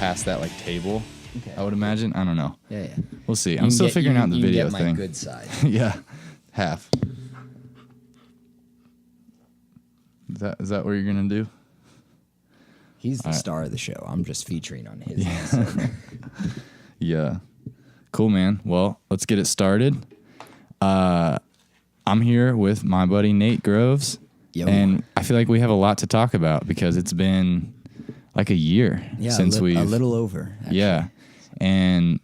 past that like table. Okay. I would imagine. I don't know. Yeah. We'll see. I'm still figuring out the video thing. thing. My good side. Yeah, half. Is that what you're gonna do? He's the star of the show. I'm just featuring on his episode. Yeah. Cool, man. Well, let's get it started. I'm here with my buddy Nate Groves. Yo. And I feel like we have a lot to talk about because it's been like a year since a little over. Actually. Yeah. And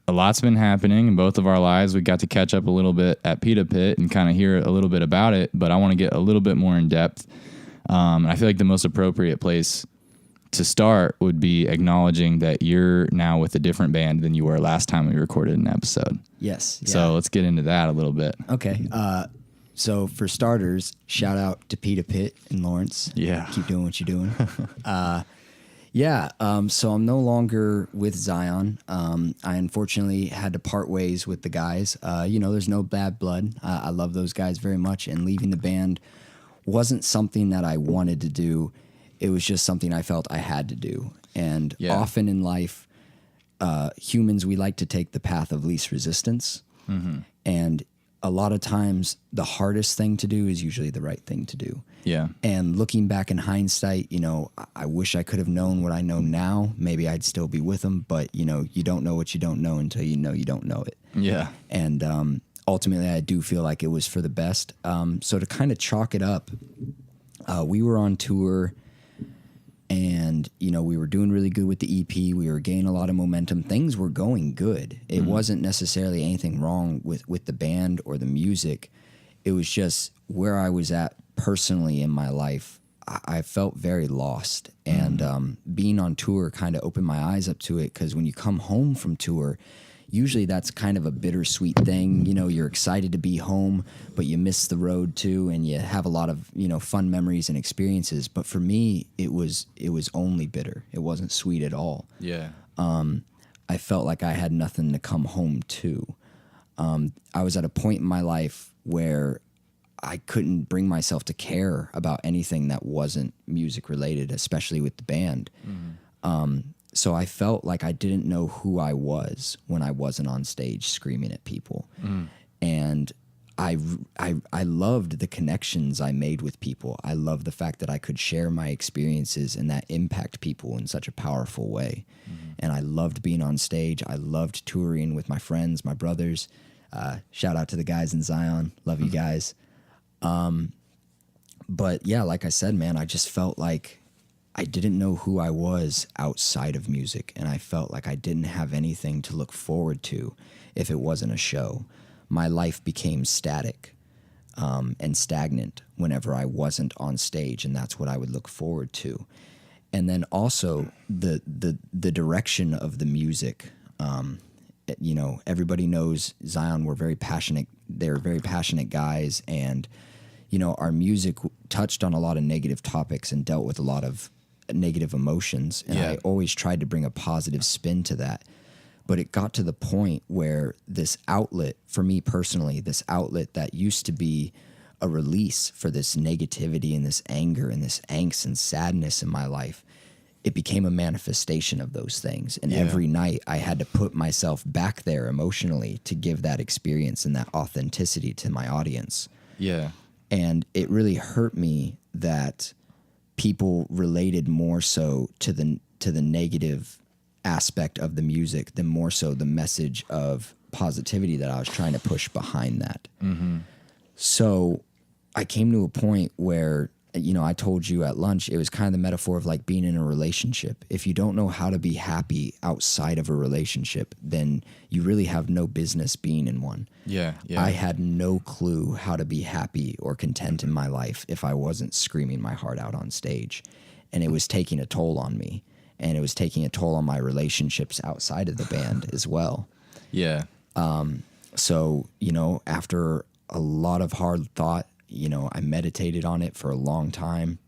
a lot's been happening in both of our lives. We got to catch up a little bit at Pita Pit and kind of hear a little bit about it, but I want to get a little bit more in depth. And I feel like the most appropriate place to start would be acknowledging that you're now with a different band than you were last time we recorded an episode. Yes. Yeah. So let's get into that a little bit. Okay. So for starters, shout out to Pita Pit in Lawrence. Yeah. Keep doing what you're doing. So I'm no longer with Zion. I unfortunately had to part ways with the guys. There's no bad blood. I love those guys very much, and leaving the band wasn't something that I wanted to do. It was just something I felt I had to do. And often in life, humans, we like to take the path of least resistance. Mm-hmm. And a lot of times the hardest thing to do is usually the right thing to do. Yeah. And looking back in hindsight, I wish I could have known what I know now. Maybe I'd still be with them, but you don't know what you don't know until you don't know it. Yeah. And ultimately I do feel like it was for the best. So to kind of chalk it up, we were on tour and, we were doing really good with the EP. We were gaining a lot of momentum. Things were going good. It wasn't necessarily anything wrong with the band or the music. It was just where I was at personally in my life. I felt very lost. And being on tour kind of opened my eyes up to it, because when you come home from tour, usually that's kind of a bittersweet thing. You're excited to be home, but you miss the road too, and you have a lot of, fun memories and experiences. But for me, it was only bitter. It wasn't sweet at all. Yeah. I felt like I had nothing to come home to. I was at a point in my life where I couldn't bring myself to care about anything that wasn't music related, especially with the band. Mm-hmm. So I felt like I didn't know who I was when I wasn't on stage screaming at people. Mm. And I loved the connections I made with people. I loved the fact that I could share my experiences and that impact people in such a powerful way. Mm-hmm. And I loved being on stage. I loved touring with my friends, my brothers. Shout out to the guys in Zion. Love you guys. But yeah, like I said, man, I just felt like I didn't know who I was outside of music, and I felt like I didn't have anything to look forward to if it wasn't a show. My life became static and stagnant whenever I wasn't on stage, and that's what I would look forward to. And then also the direction of the music. Everybody knows Zion. We're very passionate. They're very passionate guys, and our music touched on a lot of negative topics and dealt with a lot of negative emotions, and I always tried to bring a positive spin to that. But it got to the point where this outlet, for me personally, this outlet that used to be a release for this negativity and this anger and this angst and sadness in my life, it became a manifestation of those things. And every night I had to put myself back there emotionally to give that experience and that authenticity to my audience. Yeah. And it really hurt me that people related more so to the negative aspect of the music than more so the message of positivity that I was trying to push behind that. Mm-hmm. So I came to a point where, I told you at lunch, it was kind of the metaphor of like being in a relationship. If you don't know how to be happy outside of a relationship, then you really have no business being in one. Yeah. I had no clue how to be happy or content in my life if I wasn't screaming my heart out on stage. And it was taking a toll on me. And it was taking a toll on my relationships outside of the band as well. Yeah. So, after a lot of hard thought, I meditated on it for a long time.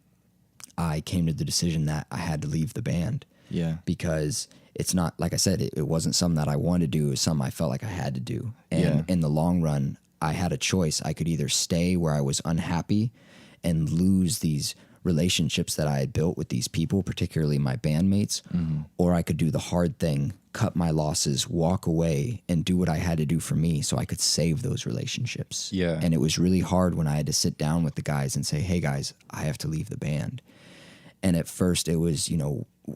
I came to the decision that I had to leave the band. Yeah. Because it's not, like I said, it wasn't something that I wanted to do. It was something I felt like I had to do. And in the long run, I had a choice. I could either stay where I was unhappy and lose these relationships that I had built with these people, particularly my bandmates, or I could do the hard thing, cut my losses, walk away, and do what I had to do for me so I could save those relationships. Yeah. And it was really hard when I had to sit down with the guys and say, hey guys, I have to leave the band. And at first it was,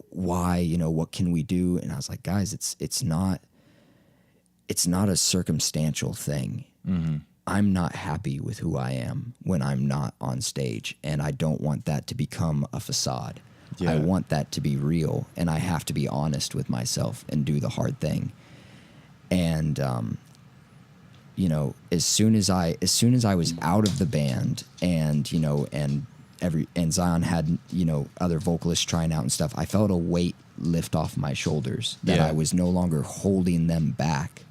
why, what can we do? And I was like, guys, it's not a circumstantial thing. I'm not happy with who I am when I'm not on stage, and I don't want that to become a facade. I want that to be real, and I have to be honest with myself and do the hard thing. And as soon as I was out of the band, and and Zion had other vocalists trying out and stuff, I felt a weight lift off my shoulders that I was no longer holding them back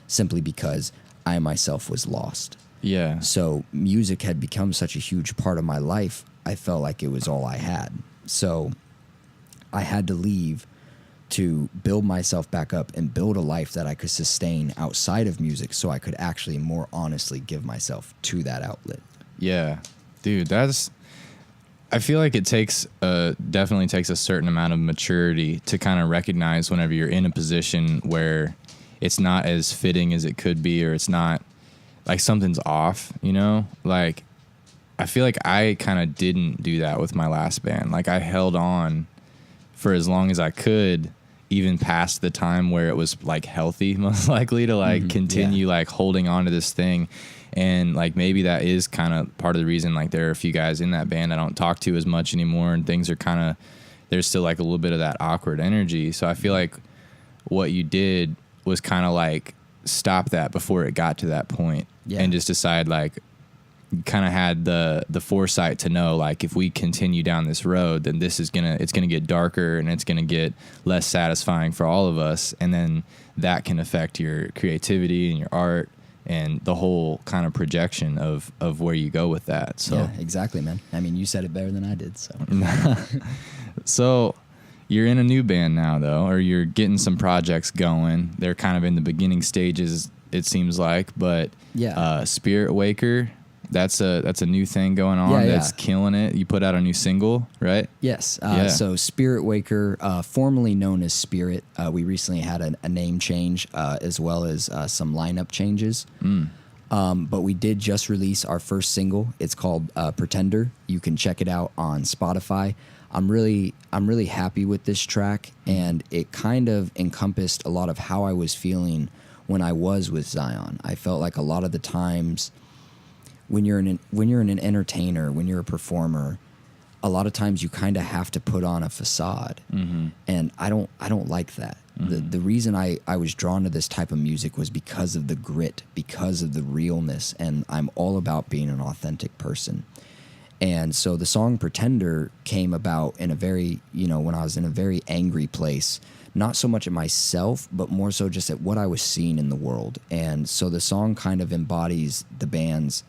simply because I myself was lost. Yeah. So music had become such a huge part of my life, I felt like it was all I had. So I had to leave to build myself back up and build a life that I could sustain outside of music so I could actually more honestly give myself to that outlet. Yeah. Dude, I feel like it definitely takes a certain amount of maturity to kind of recognize whenever you're in a position where it's not as fitting as it could be, or it's not like something's off, Like, I feel like I kind of didn't do that with my last band. Like, I held on for as long as I could, even past the time where it was like healthy, most likely, to like continue like holding on to this thing. And like, maybe that is kind of part of the reason, like, there are a few guys in that band I don't talk to as much anymore, and things are kind of, there's still like a little bit of that awkward energy. So I feel like what you did was kind of like stop that before it got to that point, and just decide, like, kind of had the foresight to know, like, if we continue down this road, then it's gonna get darker, and it's gonna get less satisfying for all of us, and then that can affect your creativity and your art and the whole kind of projection of where you go with that. So yeah, exactly, man. I mean, you said it better than I did. So so you're in a new band now, though, or you're getting some projects going. They're kind of in the beginning stages, it seems like, but Spiritwaker, that's a new thing going on that's killing it. You put out a new single, right? Yes. So Spiritwaker, formerly known as Spirit, we recently had a name change as well as some lineup changes. But we did just release our first single. It's called Pretender. You can check it out on Spotify. I'm really happy with this track, and it kind of encompassed a lot of how I was feeling when I was with Zion. I felt like a lot of the times when you're an entertainer, when you're a performer, a lot of times you kind of have to put on a facade, and I don't like that. The reason I was drawn to this type of music was because of the grit, because of the realness, and I'm all about being an authentic person. And so the song Pretender came about in a very, when I was in a very angry place, not so much at myself, but more so just at what I was seeing in the world. And so the song kind of embodies the band's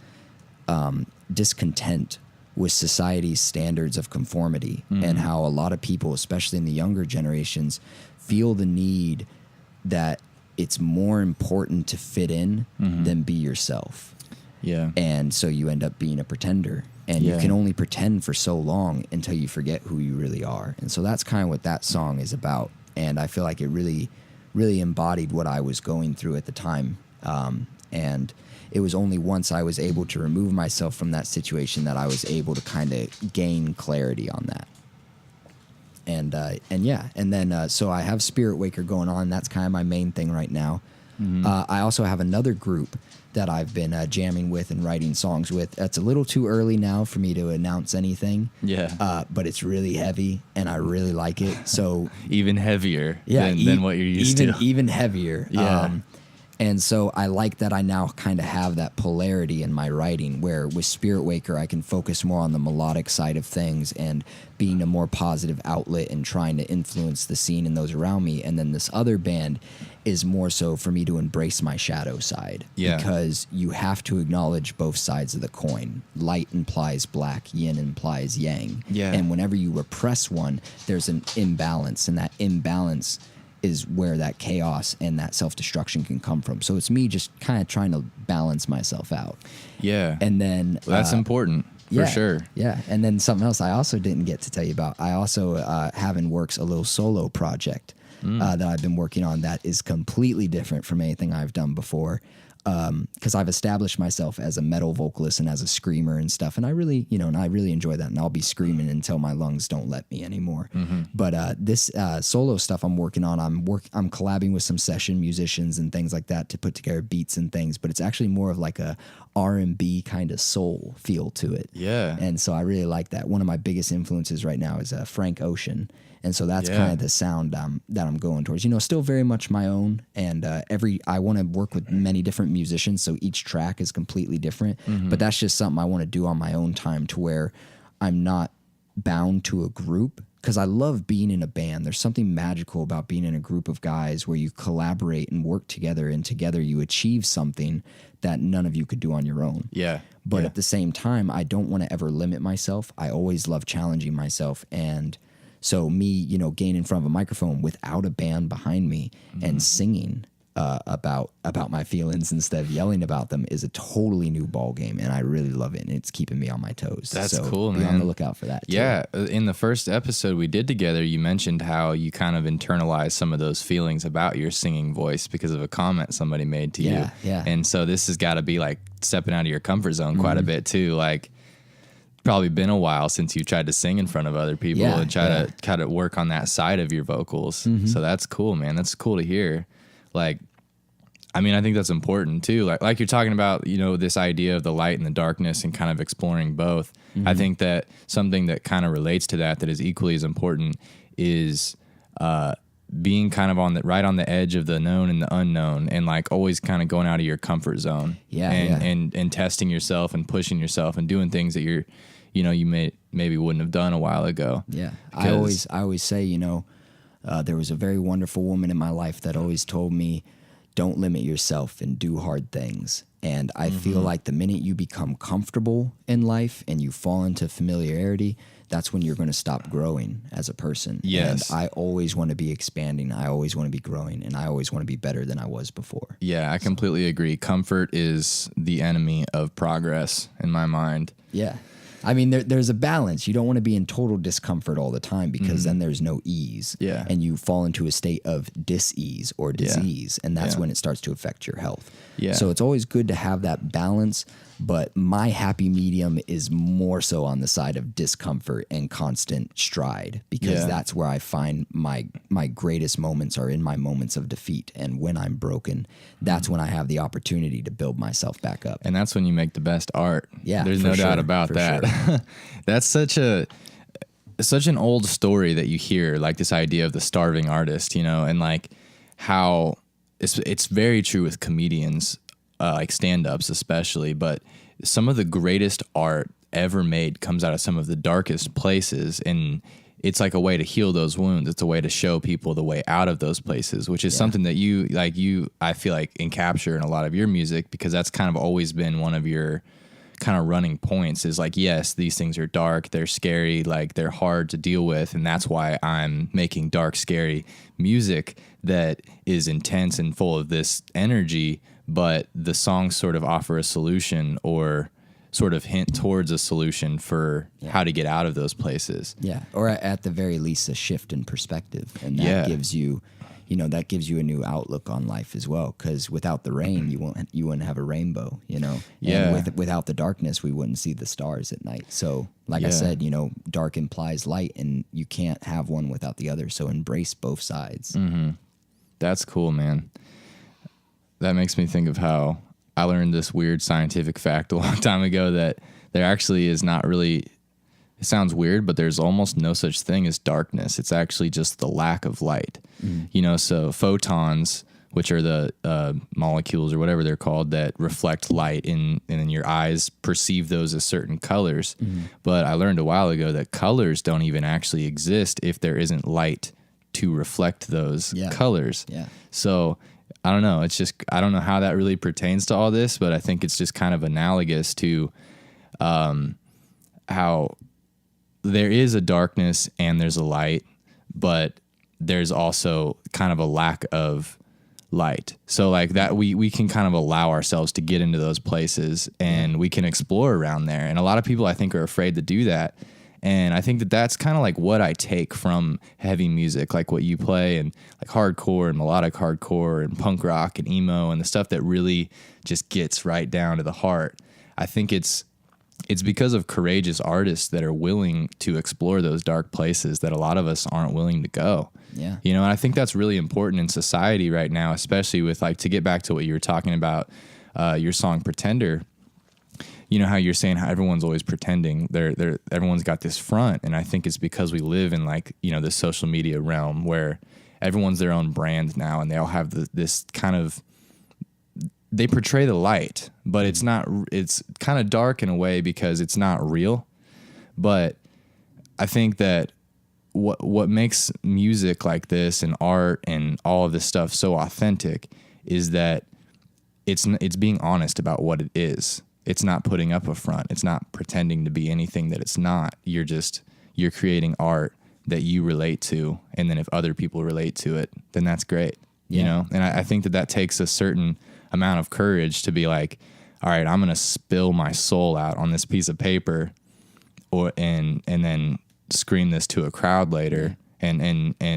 discontent with society's standards of conformity, and how a lot of people, especially in the younger generations, feel the need that it's more important to fit in than be yourself. Yeah. And so you end up being a pretender, and you can only pretend for so long until you forget who you really are. And so that's kind of what that song is about. And I feel like it really, really embodied what I was going through at the time. And it was only once I was able to remove myself from that situation that I was able to kind of gain clarity on that. And then so I have Spiritwaker going on. That's kind of my main thing right now. I also have another group that I've been jamming with and writing songs with. It's a little too early now for me to announce anything. Yeah. But it's really heavy, and I really like it. So even heavier than what you're used to. Even heavier. Yeah. And so I like that I now kind of have that polarity in my writing, where with Spiritwaker I can focus more on the melodic side of things and being a more positive outlet and trying to influence the scene and those around me. And then this other band is more so for me to embrace my shadow side, because you have to acknowledge both sides of the coin. Light implies black, yin implies yang. And whenever you repress one, there's an imbalance, and that imbalance is where that chaos and that self-destruction can come from. So it's me just kind of trying to balance myself out. Yeah. And then that's important. for sure. Yeah. And then something else I also didn't get to tell you about. I also have in works a little solo project that I've been working on that is completely different from anything I've done before. Because I've established myself as a metal vocalist and as a screamer and stuff, and I really enjoy that, and I'll be screaming until my lungs don't let me anymore. But this solo stuff I'm working on, I'm collabing with some session musicians and things like that to put together beats and things. But it's actually more of like a R&B kind of soul feel to it. Yeah, and so I really like that. One of my biggest influences right now is Frank Ocean. And so that's kind of the sound that I'm going towards. Still very much my own. And I want to work with many different musicians, so each track is completely different. But that's just something I want to do on my own time, to where I'm not bound to a group. Because I love being in a band. There's something magical about being in a group of guys where you collaborate and work together, and together you achieve something that none of you could do on your own. Yeah. But at the same time, I don't want to ever limit myself. I always love challenging myself. And so me, getting in front of a microphone without a band behind me and singing about my feelings instead of yelling about them is a totally new ball game, and I really love it, and it's keeping me on my toes. That's cool, man. Be on the lookout for that. Yeah, in the first episode we did together, you mentioned how you kind of internalized some of those feelings about your singing voice because of a comment somebody made to you. Yeah. And so this has got to be like stepping out of your comfort zone quite a bit too. Like, probably been a while since you tried to sing in front of other people and try to work on that side of your vocals. So that's cool, man. That's cool to hear. Like, I mean, I think that's important too. Like you're talking about, this idea of the light and the darkness and kind of exploring both. I think that something that kind of relates to that is equally as important is being kind of right on the edge of the known and the unknown, and like always kind of going out of your comfort zone. And testing yourself and pushing yourself and doing things that you maybe wouldn't have done a while ago. Yeah. I always say, there was a very wonderful woman in my life that always told me, don't limit yourself and do hard things. And I feel like the minute you become comfortable in life and you fall into familiarity, that's when you're going to stop growing as a person. Yes. And I always want to be expanding. I always want to be growing, and I always want to be better than I was before. Yeah, I completely agree. Comfort is the enemy of progress in my mind. Yeah. I mean, there's a balance. You don't want to be in total discomfort all the time, because then there's no ease. Yeah. And you fall into a state of dis-ease or disease, and that's when it starts to affect your health. Yeah. So it's always good to have that balance, but my happy medium is more so on the side of discomfort and constant stride, because that's where I find my greatest moments are in my moments of defeat. And when I'm broken, that's when I have the opportunity to build myself back up. And that's when you make the best art. Yeah, there's no doubt about that. Sure. That's such an old story that you hear, like this idea of the starving artist, and like how it's very true with comedians, like stand-ups especially, but some of the greatest art ever made comes out of some of the darkest places, and it's like a way to heal those wounds. It's a way to show people the way out of those places, which is something that I feel like capture in a lot of your music, because that's kind of always been one of your kind of running points, is like, yes, these things are dark, they're scary, like they're hard to deal with, and that's why I'm making dark, scary music that is intense and full of this energy, but the songs sort of offer a solution, or sort of hint towards a solution for how to get out of those places. Yeah, or at the very least a shift in perspective, and that gives you a new outlook on life as well, because without the rain you wouldn't have a rainbow, and without the darkness we wouldn't see the stars at night. So like I said, dark implies light, and you can't have one without the other, so embrace both sides. That's cool, man. That makes me think of how I learned this weird scientific fact a long time ago, that there actually is not really, it sounds weird, but there's almost no such thing as darkness. It's actually just the lack of light. So photons, which are the molecules or whatever they're called that reflect light, and then your eyes perceive those as certain colors. But I learned a while ago that colors don't even actually exist if there isn't light to reflect those colors. So I don't know. It's just, I don't know how that really pertains to all this, but I think it's just kind of analogous to how there is a darkness and there's a light, but there's also kind of a lack of light. So like that, we can kind of allow ourselves to get into those places, and we can explore around there. And a lot of people, I think, are afraid to do that. And I think that that's kind of like what I take from heavy music, like what you play, and like hardcore and melodic hardcore and punk rock and emo and the stuff that really just gets right down to the heart. I think it's because of courageous artists that are willing to explore those dark places that a lot of us aren't willing to go. Yeah. You know, and I think that's really important in society right now, especially with, like, to get back to what you were talking about, your song Pretender. You know how you're saying how everyone's always pretending, everyone's got this front, and I think it's because we live in, like, you know, this social media realm where everyone's their own brand now, and they all have this kind of, they portray the light, but it's kind of dark in a way because it's not real. But I think that what makes music like this and art and all of this stuff so authentic is that it's being honest about what it is. It's not putting up a front. It's not pretending to be anything that it's not. You're creating art that you relate to, and then if other people relate to it, then that's great. You know? And I think that takes a certain amount of courage to be like, all right, I'm going to spill my soul out on this piece of paper, and then scream this to a crowd later, and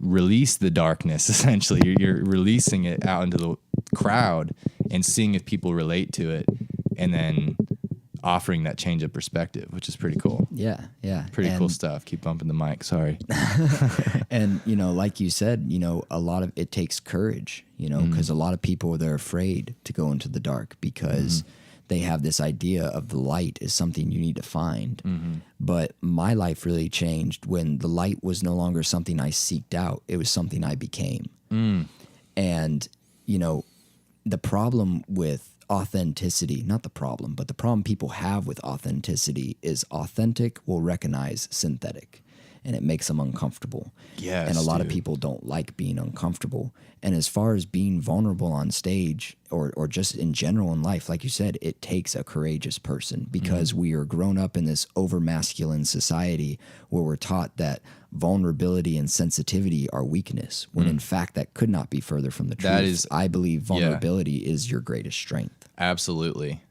release the darkness. Essentially, you're releasing it out into the crowd and seeing if people relate to it, and then offering that change of perspective, which is pretty cool. Yeah. Pretty cool stuff. Keep bumping the mic. Sorry. And, you know, like you said, you know, a lot of it takes courage, you know, because a lot of people, they're afraid to go into the dark because they have this idea of the light is something you need to find. But my life really changed when the light was no longer something I seeked out. It was something I became. And, you know, the problem with authenticity, not the problem, but the problem people have with authenticity is authentic will recognize synthetic, and it makes them uncomfortable. Yes, and a lot of people don't like being uncomfortable. And as far as being vulnerable on stage or just in general in life, like you said, it takes a courageous person, because we are grown up in this over masculine society where we're taught that vulnerability and sensitivity are weakness, when in fact that could not be further from the truth. I believe vulnerability is your greatest strength. Absolutely.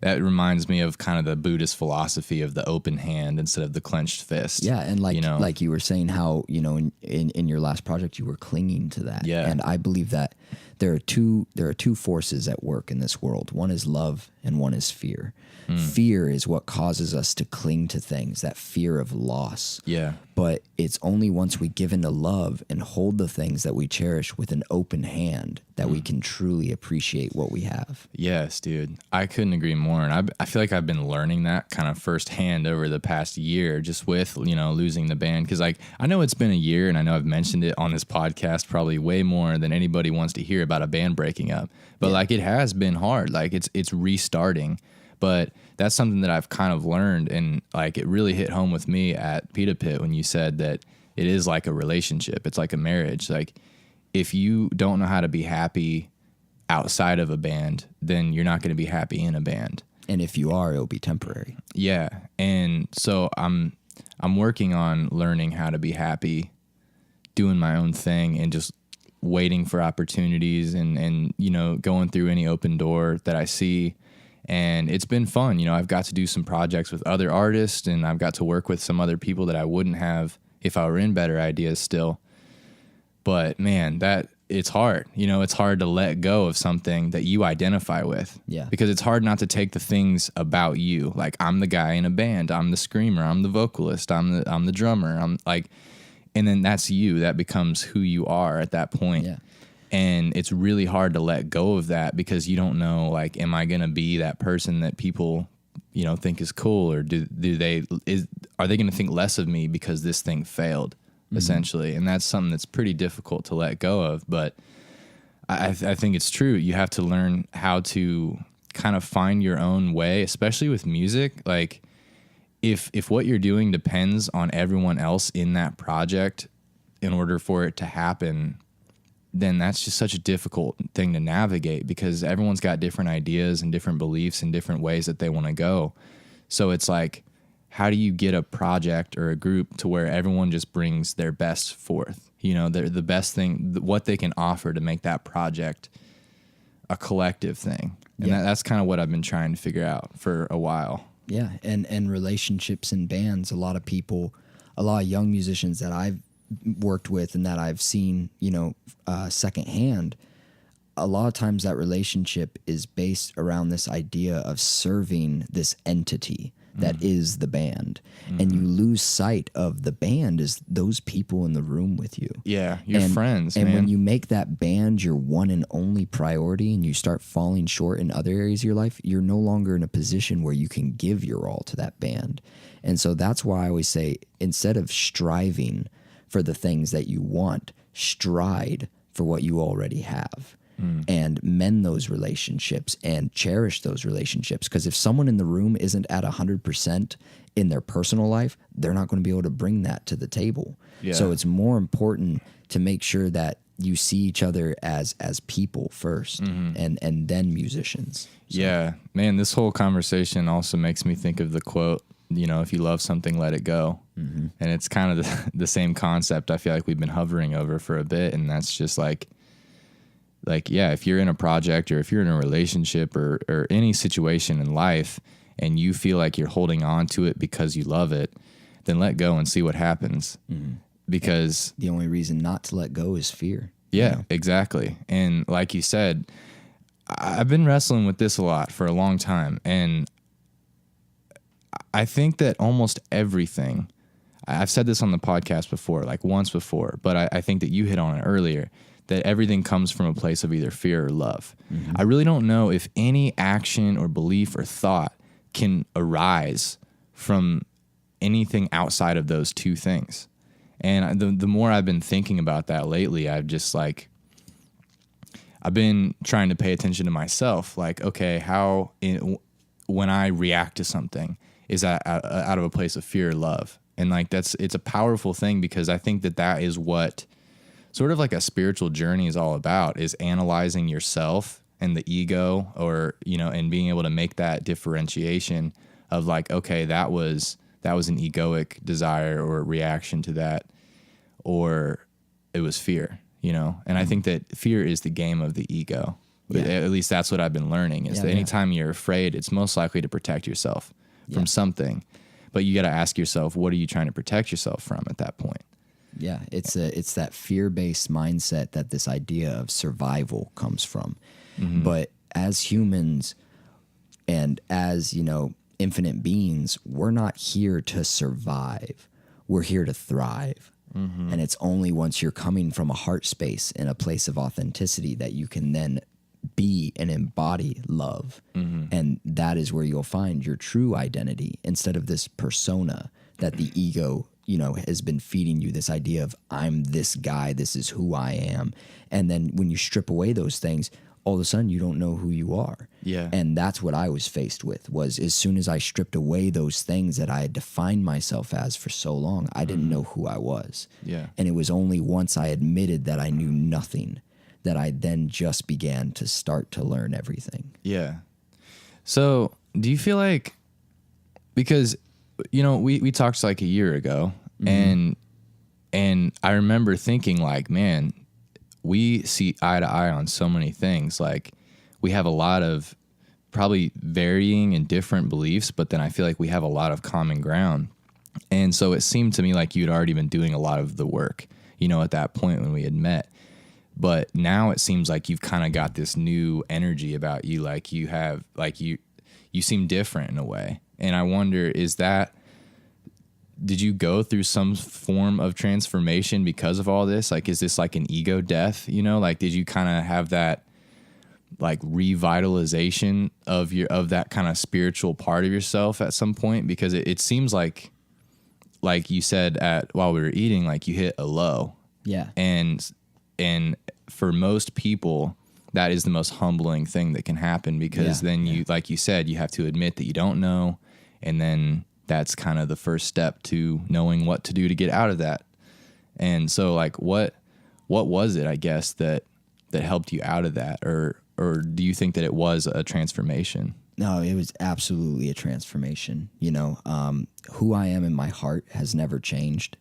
That reminds me of kind of the Buddhist philosophy of the open hand instead of the clenched fist. Yeah, and like, you know, like you were saying how, you know, in your last project you were clinging to that. Yeah. And I believe that there are two forces at work in this world. One is love and one is fear. Fear is what causes us to cling to things, that fear of loss. Yeah. But it's only once we give into love and hold the things that we cherish with an open hand that we can truly appreciate what we have. Yes, dude. I couldn't agree more. And I feel like I've been learning that kind of firsthand over the past year, just with, you know, losing the band. Because, like, I know it's been a year, and I know I've mentioned it on this podcast probably way more than anybody wants to hear about a band breaking up. But like, it has been hard. Like, it's restarting. But that's something that I've kind of learned, and like, it really hit home with me at Pita Pit when you said that it is like a relationship. It's like a marriage. Like, if you don't know how to be happy outside of a band, then you're not going to be happy in a band. And if you are, it'll be temporary. Yeah. And so I'm working on learning how to be happy doing my own thing and just waiting for opportunities and you know, going through any open door that I see. And it's been fun. You know, I've got to do some projects with other artists, and I've got to work with some other people that I wouldn't have if I were in Better Ideas still. But man, it's hard. You know, it's hard to let go of something that you identify with. Yeah. Because it's hard not to take the things about you. Like, I'm the guy in a band. I'm the screamer. I'm the vocalist. I'm the drummer. I'm like, and then that's you. That becomes who you are at that point. Yeah. And it's really hard to let go of that because you don't know, like, am I going to be that person that people, you know, think is cool, or are they going to think less of me because this thing failed, essentially? And that's something that's pretty difficult to let go of. But I think it's true. You have to learn how to kind of find your own way, especially with music. Like, if what you're doing depends on everyone else in that project in order for it to happen, then that's just such a difficult thing to navigate, because everyone's got different ideas and different beliefs and different ways that they want to go. So it's like, how do you get a project or a group to where everyone just brings their best forth? You know, they're the best thing, what they can offer to make that project a collective thing. And that's kind of what I've been trying to figure out for a while. Yeah, and relationships in bands. A lot of people, a lot of young musicians that I've worked with and that I've seen, you know, secondhand, a lot of times that relationship is based around this idea of serving this entity that is the band. And you lose sight of the band is those people in the room with you. Yeah, your friends, and man. when you make that band your one and only priority and you start falling short in other areas of your life, you're no longer in a position where you can give your all to that band. And so that's why I always say, instead of striving for the things that you want, stride for what you already have. And mend those relationships and cherish those relationships. Because if someone in the room isn't at 100% in their personal life, they're not going to be able to bring that to the table. Yeah. So it's more important to make sure that you see each other as people first and then musicians. So. Yeah, man, this whole conversation also makes me think of the quote, you know, if you love something, let it go. And it's kind of the same concept I feel like we've been hovering over for a bit. And that's just like, yeah, if you're in a project or if you're in a relationship or any situation in life and you feel like you're holding on to it because you love it, then let go and see what happens. Because the only reason not to let go is fear. Yeah, you know? Exactly. And like you said, I've been wrestling with this a lot for a long time. And I think that almost everything, I've said this on the podcast before, like once before, but I think that you hit on it earlier, that everything comes from a place of either fear or love. I really don't know if any action or belief or thought can arise from anything outside of those two things. And the more I've been thinking about that lately, I've been trying to pay attention to myself. Like, okay, when I react to something, is that out of a place of fear or love? And like, it's a powerful thing, because I think that is what sort of like a spiritual journey is all about, is analyzing yourself and the ego, or, you know, and being able to make that differentiation of like, okay, that was an egoic desire or reaction to that, or it was fear, you know? And I think that fear is the game of the ego. Yeah. At least that's what I've been learning, is that anytime you're afraid, it's most likely to protect yourself from something. But you got to ask yourself, what are you trying to protect yourself from at that point? Yeah, it's that fear-based mindset that this idea of survival comes from. But as humans and as, you know, infinite beings, we're not here to survive. We're here to thrive. And it's only once you're coming from a heart space and a place of authenticity that you can then be and embody love. And that is where you'll find your true identity, instead of this persona that the ego, you know, has been feeding you, this idea of I'm this guy, this is who I am. And then when you strip away those things, all of a sudden you don't know who you are. Yeah. And that's what I was faced with, was as soon as I stripped away those things that I had defined myself as for so long, I didn't know who I was. Yeah. And it was only once I admitted that I knew nothing that I then just began to start to learn everything. Yeah. So do you feel like, because, you know, we talked like a year ago, and I remember thinking like, man, we see eye to eye on so many things. Like, we have a lot of probably varying and different beliefs, but then I feel like we have a lot of common ground. And so it seemed to me like you'd already been doing a lot of the work, you know, at that point when we had met. But now it seems like you've kind of got this new energy about you. Like you have, like you seem different in a way. And I wonder, did you go through some form of transformation because of all this? Like, is this like an ego death, you know? Like, did you kind of have that like revitalization of that kind of spiritual part of yourself at some point? Because it seems like you said while we were eating, like you hit a low. Yeah. And for most people, that is the most humbling thing that can happen, because then you, like you said, you have to admit that you don't know. And then that's kind of the first step to knowing what to do to get out of that. And so like, what was it, I guess, that helped you out of that? Or do you think that it was a transformation? No, it was absolutely a transformation. You know, who I am in my heart has never changed.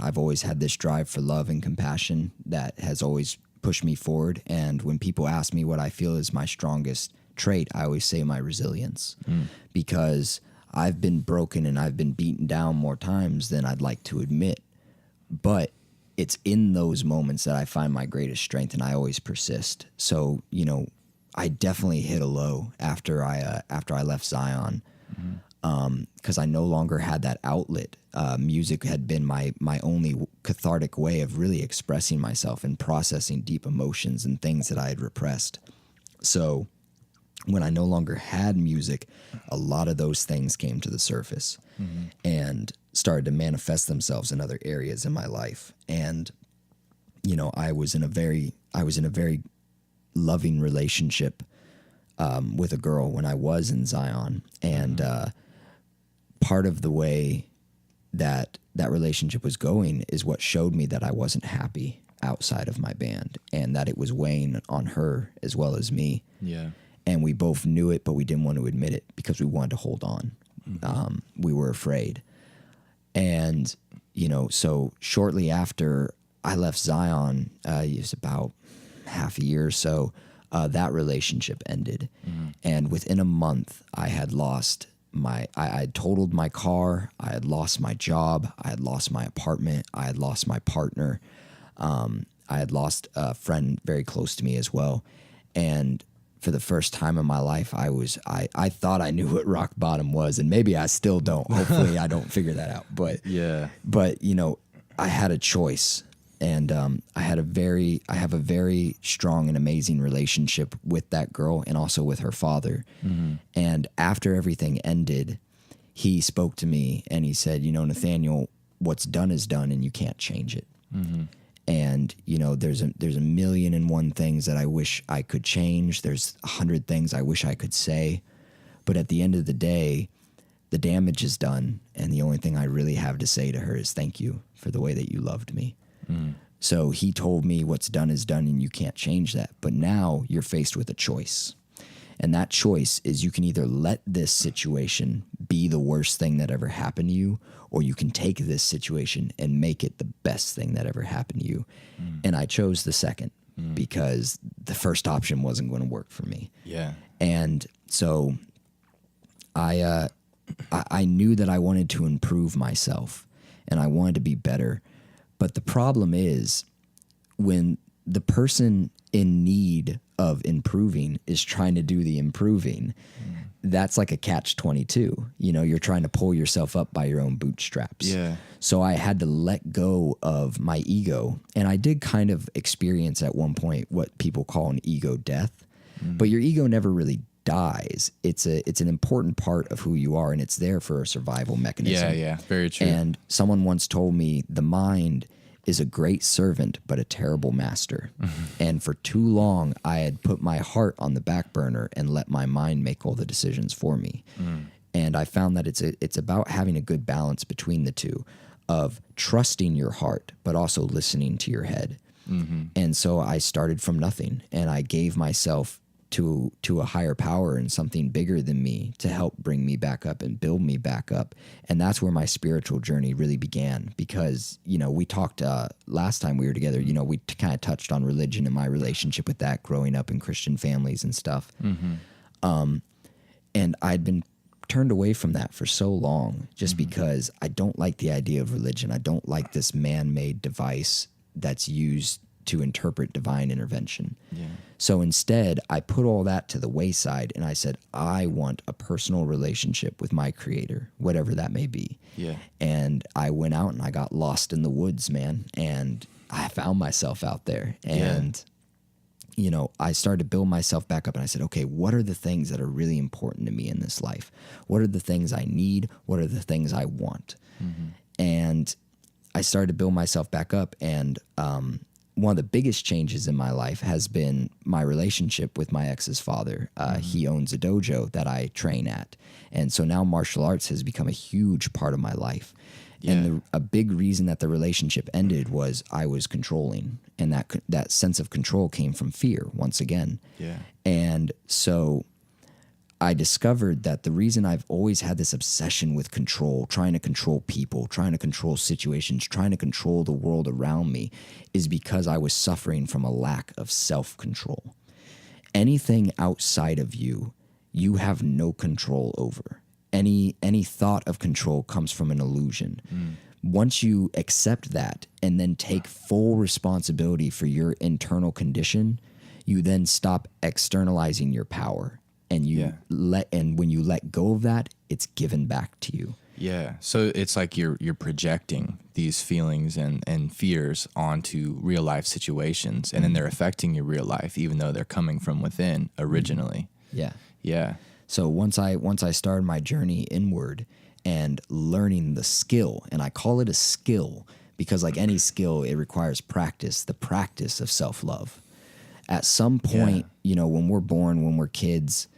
I've always had this drive for love and compassion that has always pushed me forward. And when people ask me what I feel is my strongest trait, I always say my resilience, because I've been broken and I've been beaten down more times than I'd like to admit. But it's in those moments that I find my greatest strength, and I always persist. So, you know, I definitely hit a low after I left Zion, because I no longer had that outlet. Music had been my only cathartic way of really expressing myself and processing deep emotions and things that I had repressed. So when I no longer had music, a lot of those things came to the surface and started to manifest themselves in other areas in my life. And, you know, I was in a very loving relationship with a girl when I was in Zion. And part of the way that relationship was going is what showed me that I wasn't happy outside of my band, and that it was weighing on her as well as me. Yeah. And we both knew it, but we didn't want to admit it because we wanted to hold on. We were afraid. And, you know, so shortly after I left Zion, it was about half a year or so, that relationship ended. And within a month, I had lost I had totaled my car, I had lost my job, I had lost my apartment, I had lost my partner, I had lost a friend very close to me as well. And for the first time in my life, I thought I knew what rock bottom was, and maybe I still don't. Hopefully I don't figure that out. But you know, I had a choice, and I have a very strong and amazing relationship with that girl and also with her father. And after everything ended, he spoke to me and he said, you know, Nathaniel, what's done is done and you can't change it. And, you know, there's a million and one things that I wish I could change. There's 100 things I wish I could say. But at the end of the day, the damage is done. And the only thing I really have to say to her is thank you for the way that you loved me. So he told me what's done is done and you can't change that. But now you're faced with a choice. And that choice is you can either let this situation be the worst thing that ever happened to you, or you can take this situation and make it the best thing that ever happened to you. And I chose the second because the first option wasn't going to work for me. Yeah. And so I knew that I wanted to improve myself and I wanted to be better. But the problem is when the person in need of improving is trying to do the improving, that's like a catch-22. You know, you're trying to pull yourself up by your own bootstraps. Yeah. So I had to let go of my ego. And I did kind of experience at one point what people call an ego death. But your ego never really dies. It's an important part of who you are, and it's there for a survival mechanism. Yeah, very true. And someone once told me the mind is a great servant, but a terrible master. And for too long, I had put my heart on the back burner and let my mind make all the decisions for me. And I found that it's about having a good balance between the two, of trusting your heart, but also listening to your head. And so I started from nothing, and I gave myself to a higher power and something bigger than me to help bring me back up and build me back up. And that's where my spiritual journey really began, because, you know, we talked last time we were together, you know, we kind of touched on religion and my relationship with that growing up in Christian families and stuff. And I'd been turned away from that for so long just because I don't like the idea of religion. I don't like this man-made device that's used to interpret divine intervention. So instead, I put all that to the wayside and I said, I want a personal relationship with my creator, whatever that may be. And I went out and I got lost in the woods, man. And I found myself out there. And, you know, I started to build myself back up and I said, okay, what are the things that are really important to me in this life? What are the things I need? What are the things I want? And I started to build myself back up. And, one of the biggest changes in my life has been my relationship with my ex's father. He owns a dojo that I train at. And so now martial arts has become a huge part of my life. And a big reason that the relationship ended was I was controlling. And that sense of control came from fear once again. And so I discovered that the reason I've always had this obsession with control, trying to control people, trying to control situations, trying to control the world around me, is because I was suffering from a lack of self-control. Anything outside of you, you have no control over. Any thought of control comes from an illusion. Once you accept that and then take full responsibility for your internal condition, you then stop externalizing your power. And when you let go of that, it's given back to you. Yeah. So it's like you're projecting these feelings and fears onto real life situations, and then they're affecting your real life, even though they're coming from within originally. Yeah. Yeah. So once I started my journey inward and learning the skill, and I call it a skill because like any skill, it requires practice, the practice of self-love. At some point, when we're born, when we're kids,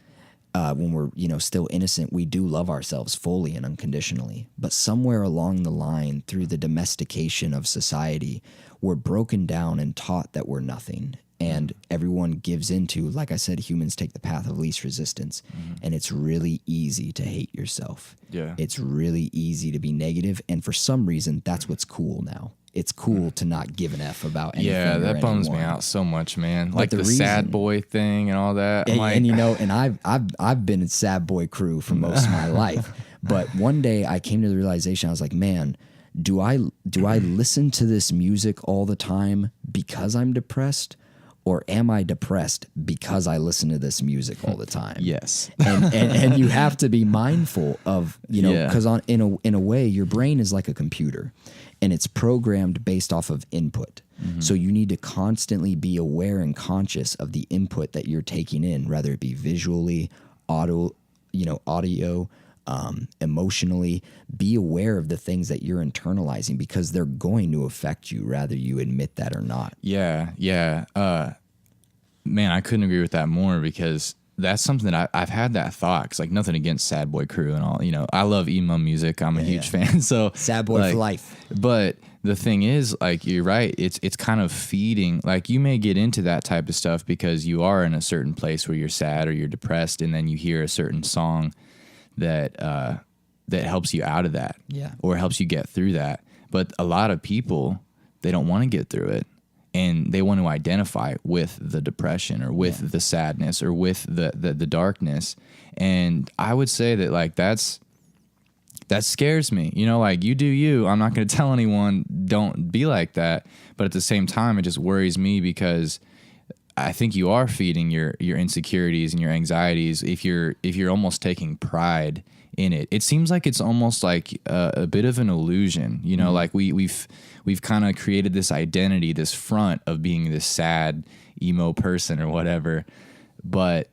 when we're, still innocent, we do love ourselves fully and unconditionally. But somewhere along the line, through the domestication of society, we're broken down and taught that we're nothing. And everyone gives into, like I said, humans take the path of least resistance. And it's really easy to hate yourself. Yeah. It's really easy to be negative. And for some reason, that's what's cool now. It's cool to not give an F about anything. Yeah, that bums me out so much, man. Like the sad boy thing and all that. And I've been in sad boy crew for most of my life. But one day I came to the realization, I was like, man, do I listen to this music all the time because I'm depressed? Or am I depressed because I listen to this music all the time? Yes. and you have to be mindful of, because in a way, your brain is like a computer and it's programmed based off of input. So you need to constantly be aware and conscious of the input that you're taking in, whether it be visually, audio, emotionally. Be aware of the things that you're internalizing because they're going to affect you, whether you admit that or not. Yeah. Man, I couldn't agree with that more because that's something that I've had that thought. Cause like nothing against Sad Boy Crew and all, I love emo music. I'm a huge fan. So Sad Boy for life. But the thing is, like, you're right. It's kind of feeding, like you may get into that type of stuff because you are in a certain place where you're sad or you're depressed. And then you hear a certain song that helps you out of that, or helps you get through that. But a lot of people, they don't want to get through it, and they want to identify with the depression or with the sadness or with the darkness. And I would say that like that scares me. Like you do you. I'm not going to tell anyone don't be like that. But at the same time, it just worries me because I think you are feeding your insecurities and your anxieties if you're almost taking pride in it. It seems like it's almost like a bit of an illusion, like we've kind of created this identity, this front of being this sad emo person or whatever, but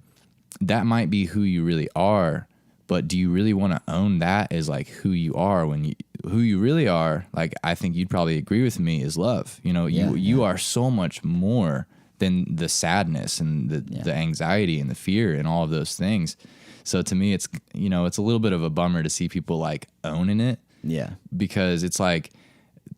that might be who you really are. But do you really want to own that as like who you are who you really are? Like, I think you'd probably agree with me is love. You are so much more than the sadness and the anxiety and the fear and all of those things. So to me, it's a little bit of a bummer to see people like owning it. Yeah. Because it's like,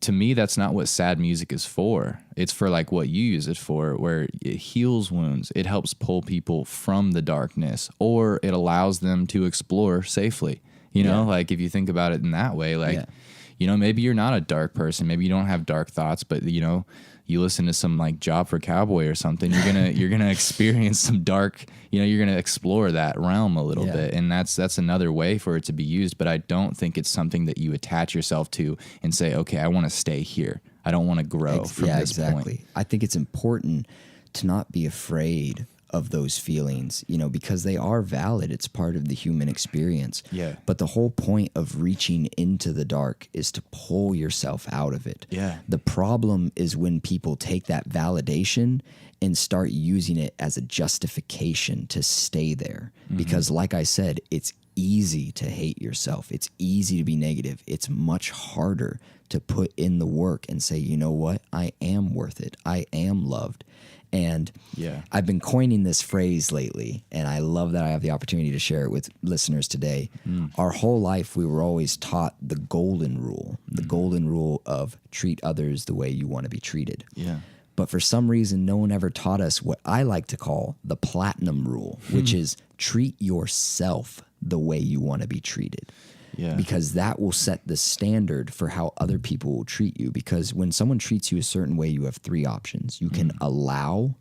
to me, that's not what sad music is for. It's for like what you use it for, where it heals wounds. It helps pull people from the darkness, or it allows them to explore safely. Like if you think about it in that way, like, maybe you're not a dark person. Maybe you don't have dark thoughts, but you listen to some like Job for Cowboy or something, you're gonna experience some dark, you're gonna explore that realm a little bit, and that's another way for it to be used. But I don't think it's something that you attach yourself to and say, okay, I want to stay here. I don't want to grow from this point. I think it's important to not be afraid of those feelings, because they are valid. It's part of the human experience. Yeah. But the whole point of reaching into the dark is to pull yourself out of it. Yeah. The problem is when people take that validation and start using it as a justification to stay there. Because like I said, it's easy to hate yourself. It's easy to be negative. It's much harder to put in the work and say, you know what? I am worth it. I am loved. And I've been coining this phrase lately, and I love that I have the opportunity to share it with listeners today. Our whole life, we were always taught the golden rule of treat others the way you want to be treated. Yeah. But for some reason, no one ever taught us what I like to call the platinum rule, which is treat yourself the way you want to be treated. Yeah. Because that will set the standard for how other people will treat you. Because when someone treats you a certain way, you have three options. You can allow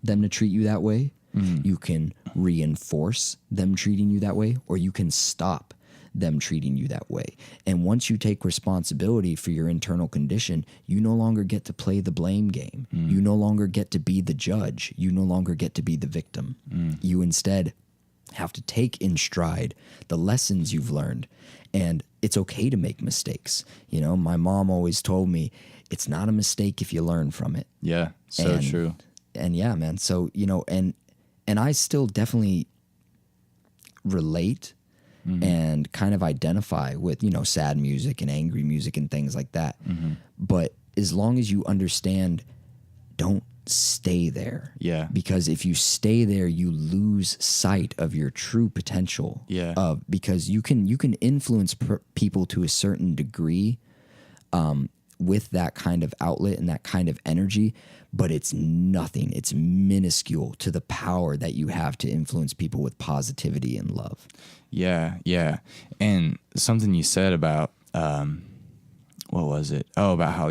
them to treat you that way. You can reinforce them treating you that way, or you can stop them treating you that way. And once you take responsibility for your internal condition, you no longer get to play the blame game. You no longer get to be the judge. You no longer get to be the victim. You instead have to take in stride the lessons you've learned. And it's okay to make mistakes. You know, my mom always told me, it's not a mistake if you learn from it. Yeah, so true. And yeah, man. So, you know, and I still definitely relate and kind of identify with, you know, sad music and angry music and things like that. But as long as you understand, don't stay there. Yeah. Because if you stay there, you lose sight of your true potential. Yeah. Because you can influence people to a certain degree with that kind of outlet and that kind of energy, but it's nothing. It's minuscule to the power that you have to influence people with positivity and love. Yeah, yeah. And something you said about, what was it? Oh, about how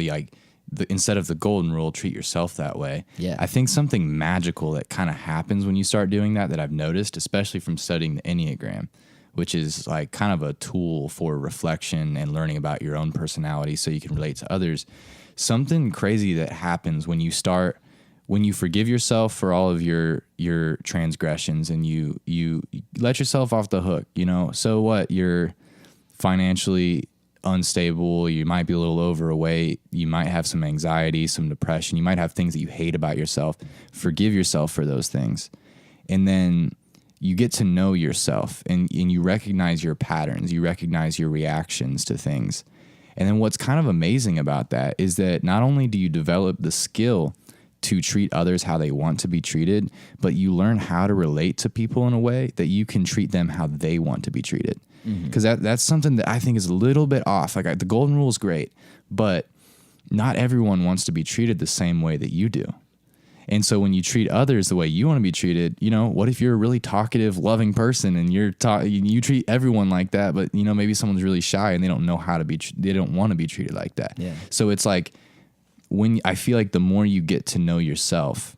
instead of the golden rule, treat yourself that way. Yeah. I think something magical that kind of happens when you start doing that I've noticed, especially from studying the Enneagram, which is like kind of a tool for reflection and learning about your own personality so you can relate to others. Something crazy that happens when you forgive yourself for all of your transgressions and you let yourself off the hook, you know. So what? You're financially unstable, you might be a little overweight, you might have some anxiety, some depression, you might have things that you hate about yourself. Forgive yourself for those things. And then you get to know yourself and you recognize your patterns, you recognize your reactions to things. And then what's kind of amazing about that is that not only do you develop the skill to treat others how they want to be treated, but you learn how to relate to people in a way that you can treat them how they want to be treated. Because that's something that I think is a little bit off. Like the golden rule is great, but not everyone wants to be treated the same way that you do. And so when you treat others the way you want to be treated, you know, what if you're a really talkative, loving person and you treat everyone like that, but you know, maybe someone's really shy and they don't know how to be, they don't want to be treated like that. Yeah. So it's like I feel like the more you get to know yourself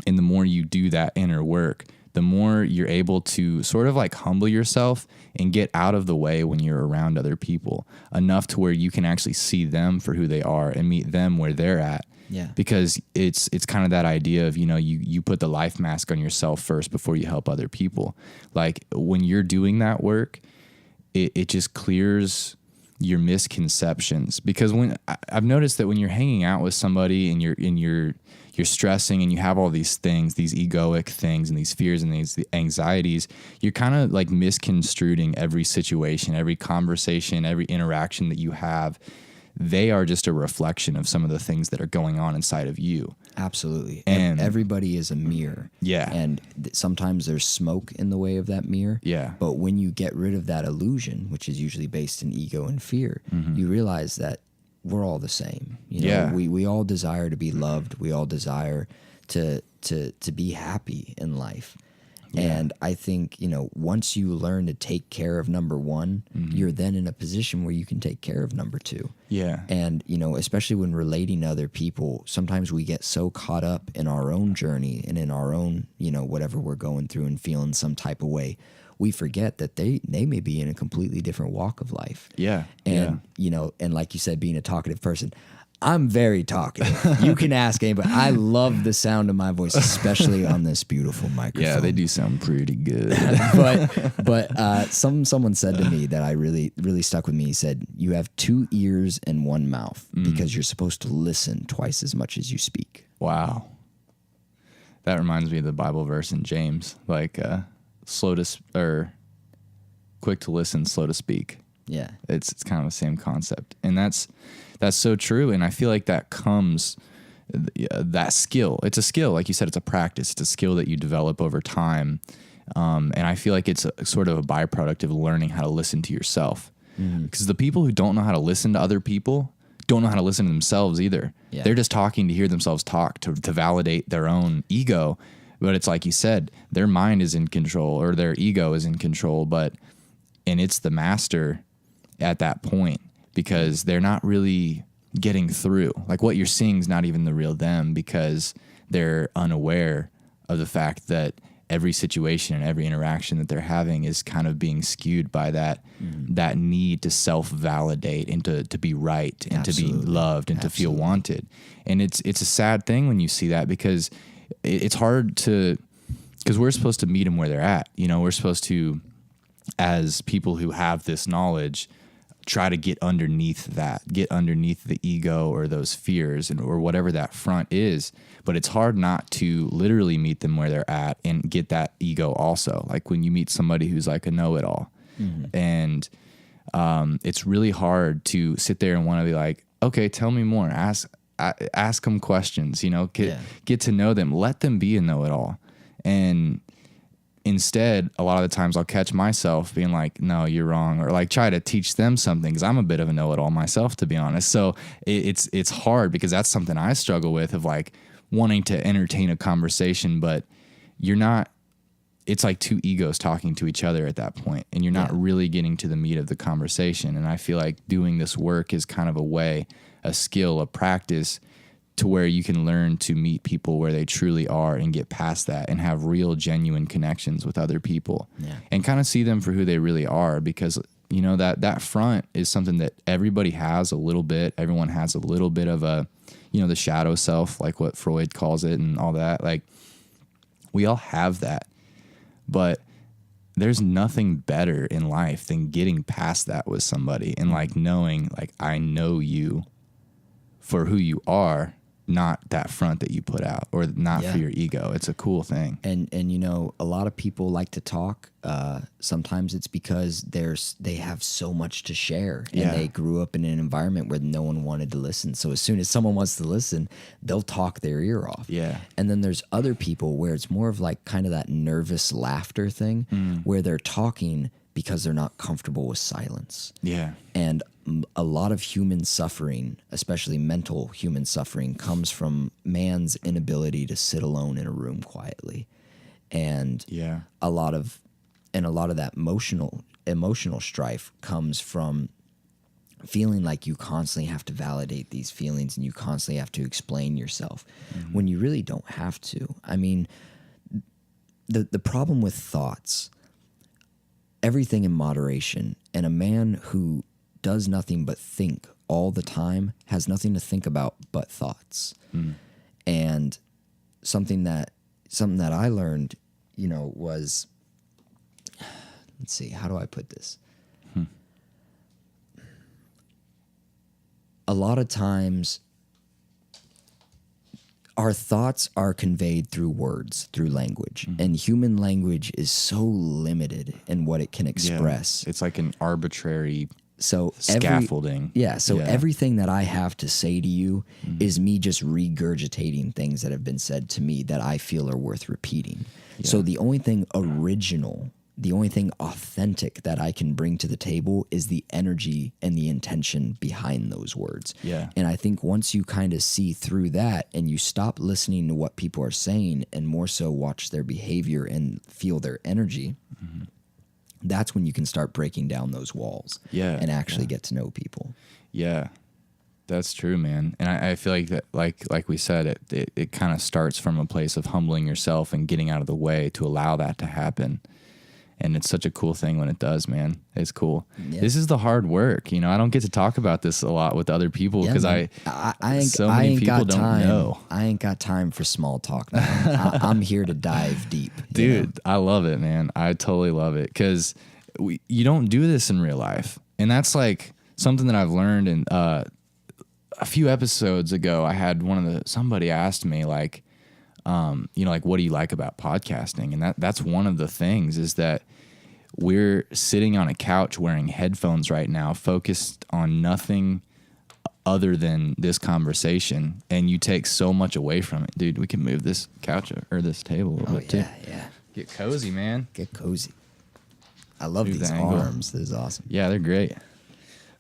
and the more you do that inner work, the more you're able to sort of like humble yourself and get out of the way when you're around other people enough to where you can actually see them for who they are and meet them where they're at. Yeah. Because it's kind of that idea of, you know, you put the life mask on yourself first before you help other people. Like when you're doing that work, it just clears your misconceptions. Because when I've noticed that when you're hanging out with somebody and you're stressing and you have all these things, these egoic things and these fears and these anxieties, you're kind of like misconstruing every situation, every conversation, every interaction that you have. They are just a reflection of some of the things that are going on inside of you. Absolutely. And everybody is a mirror. Yeah. And sometimes there's smoke in the way of that mirror. Yeah. But when you get rid of that illusion, which is usually based in ego and fear, you realize that we're all the same. You know, Yeah. we all desire to be loved. We all desire to be happy in life. Yeah. And I think, you know, once you learn to take care of number one, you're then in a position where you can take care of number two. Yeah. And, you know, especially when relating to other people, sometimes we get so caught up in our own journey and in our own, you know, whatever we're going through and feeling some type of way, we forget that they may be in a completely different walk of life. Yeah. And, you know, and like you said, being a talkative person, I'm very talkative. You can ask anybody. I love the sound of my voice, especially on this beautiful microphone. Yeah, they do sound pretty good. but someone said to me that I really stuck with me. He said, "You have 2 ears and 1 mouth because you're supposed to listen twice as much as you speak." Wow. That reminds me of the Bible verse in James, like quick to listen, slow to speak. Yeah. It's kind of the same concept. And that's so true. And I feel like that comes, that skill. It's a skill. Like you said, it's a practice. It's a skill that you develop over time. And I feel like it's sort of a byproduct of learning how to listen to yourself. Because the people who don't know how to listen to other people don't know how to listen to themselves either. Yeah. They're just talking to hear themselves talk, to validate their own ego. But it's like you said, their mind is in control, or their ego is in control, and it's the master at that point, because they're not really getting through. Like, what you're seeing is not even the real them, because they're unaware of the fact that every situation and every interaction that they're having is kind of being skewed by that need to self-validate and to be right and to be loved and to feel wanted. And it's a sad thing when you see that, because it's hard to, because we're supposed to meet them where they're at. You know, we're supposed to, as people who have this knowledge, try to get underneath the ego or those fears or whatever that front is. But it's hard not to literally meet them where they're at and get that ego also. Like when you meet somebody who's like a know-it-all, and it's really hard to sit there and want to be like, okay, tell me more. Ask them questions, you know, get to know them, let them be a know-it-all. And instead, a lot of the times I'll catch myself being like, no, you're wrong, or like try to teach them something, because I'm a bit of a know-it-all myself, to be honest. So it's hard, because that's something I struggle with, of like wanting to entertain a conversation, but you're not, it's like two egos talking to each other at that point, and you're not really getting to the meat of the conversation. And I feel like doing this work is kind of a way, a skill, a practice, to where you can learn to meet people where they truly are and get past that and have real, genuine connections with other people, and kind of see them for who they really are. Because, you know, that front is something that everybody has a little bit. Everyone has a little bit of a, you know, the shadow self, like what Freud calls it and all that. Like, we all have that, but there's nothing better in life than getting past that with somebody and like knowing, like, I know you for who you are, not that front that you put out, or not for your ego. It's a cool thing. And you know, a lot of people like to talk. Sometimes it's because they have so much to share, and they grew up in an environment where no one wanted to listen. So as soon as someone wants to listen, they'll talk their ear off. Yeah. And then there's other people where it's more of like kind of that nervous laughter thing, where they're talking because they're not comfortable with silence. Yeah. And a lot of human suffering, especially mental human suffering, comes from man's inability to sit alone in a room quietly. And a lot of that emotional strife comes from feeling like you constantly have to validate these feelings and you constantly have to explain yourself when you really don't have to. I mean, the problem with thoughts, everything in moderation, and a man who does nothing but think all the time has nothing to think about but thoughts. And something that I learned, you know, was, let's see, how do I put this? A lot of times our thoughts are conveyed through words, through language, and human language is so limited in what it can express. It's like an arbitrary scaffolding. Everything that I have to say to you is me just regurgitating things that have been said to me that I feel are worth repeating. So the only thing original, the only thing authentic that I can bring to the table is the energy and the intention behind those words. And I think once you kind of see through that and you stop listening to what people are saying and more so watch their behavior and feel their energy, that's when you can start breaking down those walls and actually get to know people. Yeah, that's true, man. And I feel like that, like we said, it kind of starts from a place of humbling yourself and getting out of the way to allow that to happen. And it's such a cool thing when it does, man. It's cool. Yeah. This is the hard work. You know, I don't get to talk about this a lot with other people because I ain't got time for small talk, man. I'm here to dive deep. Dude, I love it, man. I totally love it because you don't do this in real life. And that's like something that I've learned. And a few episodes ago, I had somebody asked me like, you know, like, what do you like about podcasting? And that's one of the things is that we're sitting on a couch wearing headphones right now, focused on nothing other than this conversation. And you take so much away from it. Dude, we can move this couch or this table a little bit too. Yeah. Get cozy, man. Get cozy. I love these arms. This is awesome. Yeah, they're great.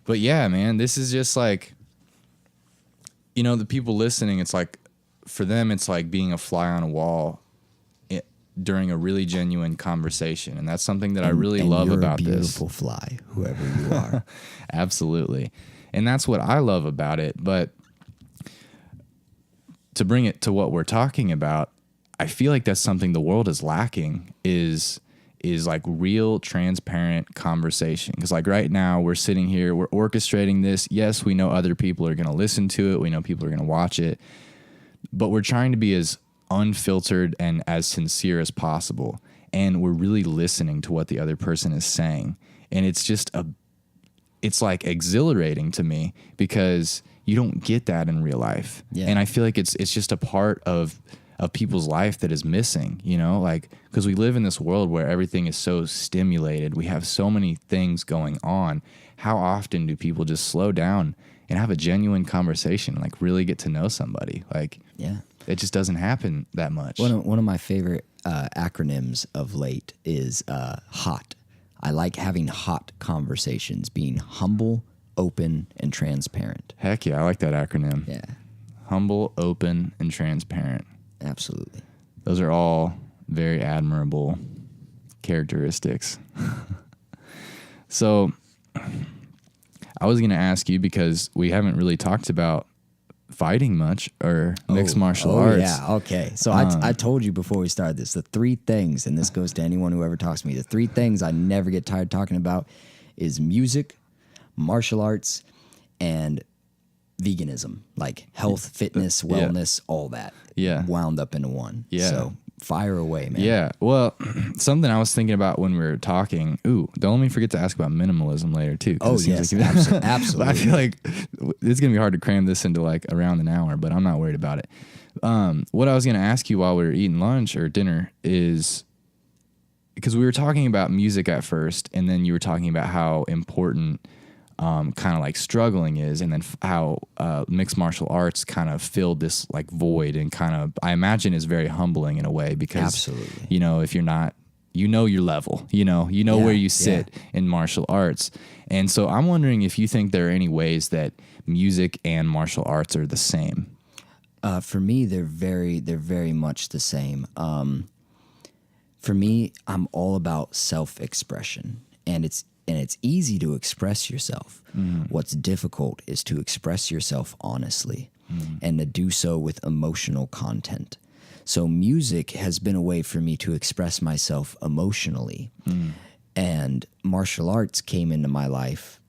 But yeah, man, this is just like, you know, the people listening, it's like, for them, it's like being a fly on a wall during a really genuine conversation. And that's something that I really love about you're a this. beautiful fly, whoever you are. Absolutely. And that's what I love about it. But to bring it to what we're talking about, I feel like that's something the world is lacking is like real transparent conversation. Because like right now we're sitting here, we're orchestrating this. Yes, we know other people are going to listen to it. We know people are going to watch it. But we're trying to be as unfiltered and as sincere as possible. And we're really listening to what the other person is saying. And it's just it's like exhilarating to me because you don't get that in real life. Yeah. And I feel like it's just a part of people's life that is missing, you know, like, because we live in this world where everything is so stimulated. We have so many things going on. How often do people just slow down and have a genuine conversation, like really get to know somebody? Like, yeah, it just doesn't happen that much. One of my favorite acronyms of late is HOT. I like having hot conversations, being humble, open, and transparent. Heck yeah, I like that acronym. Yeah. Humble, open, and transparent. Absolutely. Those are all very admirable characteristics. So I was going to ask you, because we haven't really talked about fighting much or mixed martial arts. Yeah, okay. So I told you before we started this, the three things, and this goes to anyone who ever talks to me, the three things I never get tired talking about is music, martial arts, and veganism, like health, fitness, wellness, all that. Yeah. Wound up into one. Yeah. So fire away, man. Yeah. Well, something I was thinking about when we were talking. Ooh, don't let me forget to ask about minimalism later too. Oh yes, like, absolutely. I feel like it's gonna be hard to cram this into like around an hour, but I'm not worried about it. What I was gonna ask you while we were eating lunch or dinner is, because we were talking about music at first, and then you were talking about how important kind of like struggling is, and then how mixed martial arts kind of filled this like void, and kind of, I imagine, is very humbling in a way, because absolutely, you know, if you're not, you know, your level, you know where you sit in martial arts. And so I'm wondering if you think there are any ways that music and martial arts are the same. For me, they're very much the same. For me, I'm all about self-expression, and it's easy to express yourself. What's difficult is to express yourself honestly, and to do so with emotional content. So music has been a way for me to express myself emotionally. And martial arts came into my life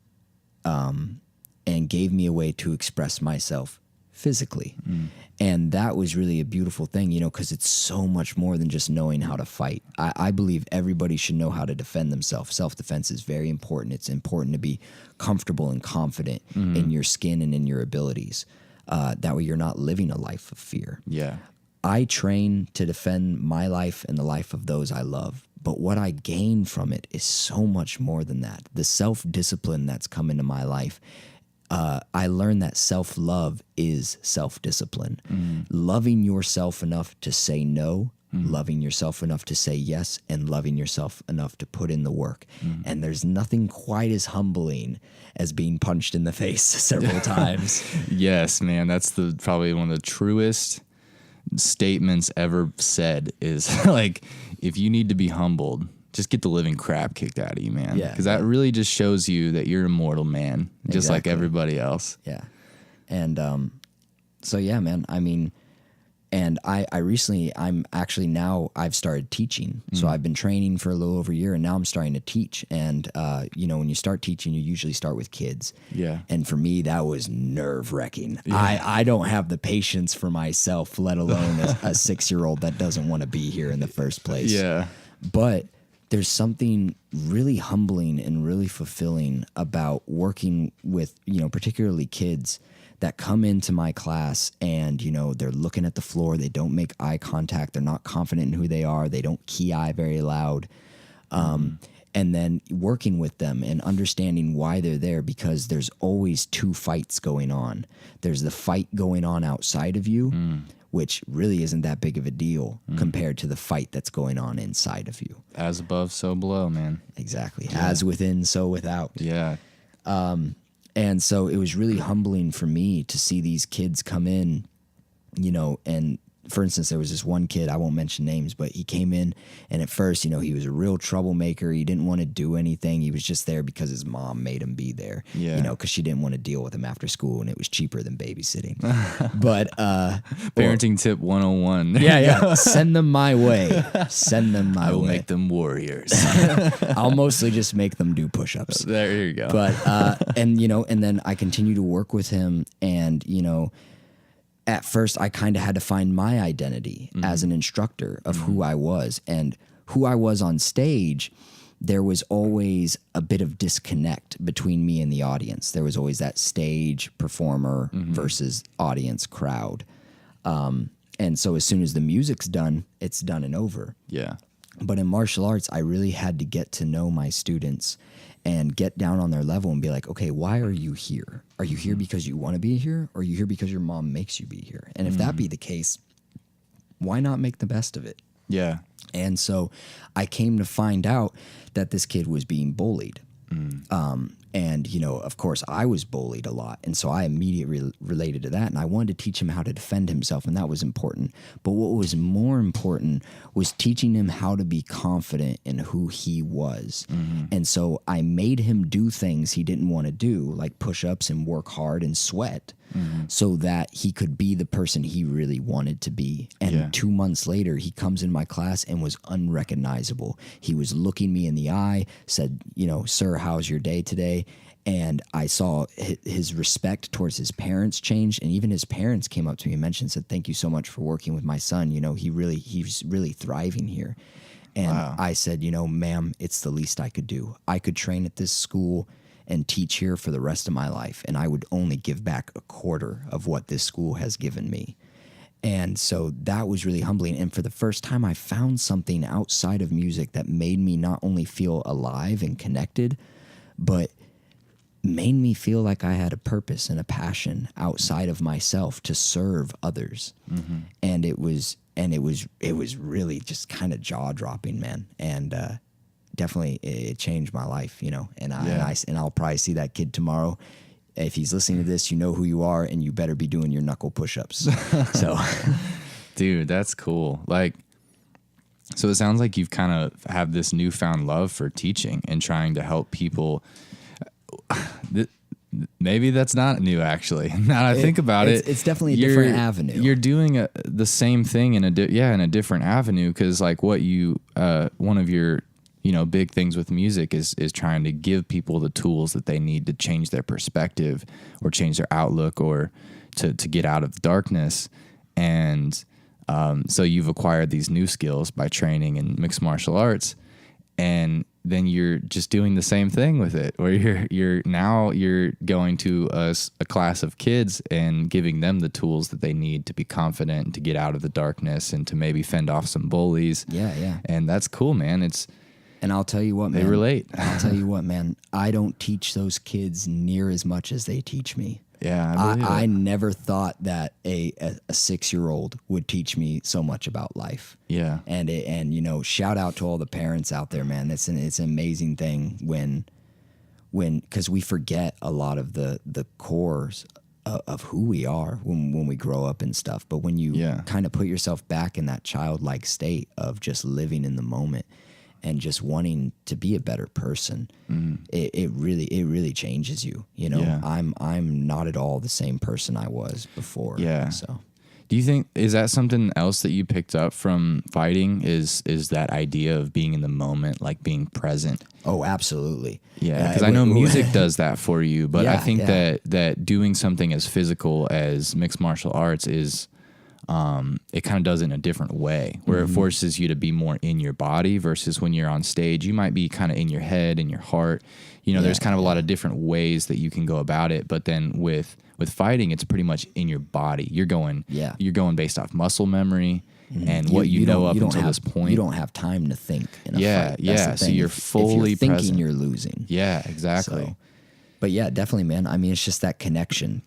and gave me a way to express myself physically. And that was really a beautiful thing, you know, because it's so much more than just knowing how to fight. I believe everybody should know how to defend themselves. Self-defense is very important. It's important to be comfortable and confident in your skin and in your abilities. That way you're not living a life of fear. Yeah. I train to defend my life and the life of those I love. But what I gain from it is so much more than that. The self-discipline that's come into my life, I learned that self-love is self-discipline. Loving yourself enough to say no, loving yourself enough to say yes, and loving yourself enough to put in the work. And there's nothing quite as humbling as being punched in the face several times. Yes, man. That's probably one of the truest statements ever said, is like, if you need to be humbled, just get the living crap kicked out of you, man. Yeah. Because that really just shows you that you're a mortal man, just like everybody else. Yeah. And so, yeah, man, I mean, and I recently, I've started teaching. So I've been training for a little over a year, and now I'm starting to teach. And, you know, when you start teaching, you usually start with kids. Yeah. And for me, that was nerve-wracking. Yeah. I don't have the patience for myself, let alone a 6-year-old that doesn't want to be here in the first place. Yeah. But there's something really humbling and really fulfilling about working with, you know, particularly kids that come into my class and, you know, they're looking at the floor, they don't make eye contact, they're not confident in who they are, they don't key eye very loud. And then working with them and understanding why they're there, because there's always two fights going on. There's the fight going on outside of you, which really isn't that big of a deal compared to the fight that's going on inside of you. As above, so below, man. Exactly. Yeah. As within, so without. Yeah. And so it was really humbling for me to see these kids come in, you know, and for instance, there was this one kid, I won't mention names, but he came in and at first, you know, he was a real troublemaker. He didn't want to do anything. He was just there because his mom made him be there, Yeah. you know, because she didn't want to deal with him after school and it was cheaper than babysitting. But, Parenting tip 101. yeah. Send them my way. Send them my way. I will make them warriors. I'll mostly just make them do push-ups. There you go. But, and, you know, and then I continue to work with him and, you know, at first I kind of had to find my identity as an instructor of who I was, and who I was on stage. There was always a bit of disconnect between me and the audience. There was always that stage performer versus audience crowd. And so as soon as the music's done, it's done and over. Yeah. But in martial arts, I really had to get to know my students and get down on their level and be like, okay, why are you here? Are you here because you want to be here? Or are you here because your mom makes you be here? And if that be the case, why not make the best of it? Yeah. And so I came to find out that this kid was being bullied. And, you know, of course, I was bullied a lot. And so I immediately related to that. And I wanted to teach him how to defend himself. And that was important. But what was more important was teaching him how to be confident in who he was. And so I made him do things he didn't want to do, like push-ups and work hard and sweat, so that he could be the person he really wanted to be. And 2 months later, he comes in my class and was unrecognizable. He was looking me in the eye, said, you know, sir, how's your day today? And I saw his respect towards his parents changed. And even his parents came up to me and mentioned, said, thank you so much for working with my son. You know, he's really thriving here. And I said, you know, ma'am, it's the least I could do. I could train at this school and teach here for the rest of my life, and I would only give back a quarter of what this school has given me. And so that was really humbling. And for the first time, I found something outside of music that made me not only feel alive and connected, but made me feel like I had a purpose and a passion outside of myself to serve others. And it was really just kind of jaw dropping, man. And definitely it changed my life, you know. And I'll probably see that kid tomorrow. If he's listening to this, you know who you are, and you better be doing your knuckle push-ups. So, dude, that's cool. Like, so it sounds like you've kind of have this newfound love for teaching and trying to help people. Maybe that's not new, actually. Now that I think about it, it's definitely a different avenue. You're doing the same thing in a different avenue, because like what you one of your big things with music is trying to give people the tools that they need to change their perspective or change their outlook or to get out of the darkness. And so you've acquired these new skills by training in mixed martial arts, and then you're just doing the same thing with it, where you're going to a class of kids and giving them the tools that they need to be confident and to get out of the darkness and to maybe fend off some bullies. Yeah. And that's cool, man. And I'll tell you what, man. They relate. I'll tell you what, man. I don't teach those kids near as much as they teach me. Yeah, I never thought that a 6-year-old would teach me so much about life. Yeah. And shout out to all the parents out there, man. It's an amazing thing when because we forget a lot of the cores of who we are when we grow up and stuff. But when you kind of put yourself back in that childlike state of just living in the moment and just wanting to be a better person, it really changes you. You know, Yeah. I'm not at all the same person I was before. Yeah. So, do you think, is that something else that you picked up from fighting? Is that idea of being in the moment, like being present? Oh, absolutely. Yeah, because I know music does that for you, but I think that doing something as physical as mixed martial arts is. It kind of does it in a different way, where it forces you to be more in your body versus when you're on stage, you might be kind of in your head, in your heart. There's kind of a lot of different ways that you can go about it. But then with fighting, it's pretty much in your body. You're going based off muscle memory and what you know up until this point. You don't have time to think in a fight. Yeah. So you're fully if you're thinking, present. You're losing. Yeah, exactly. So, but yeah, definitely, man. I mean, it's just that connection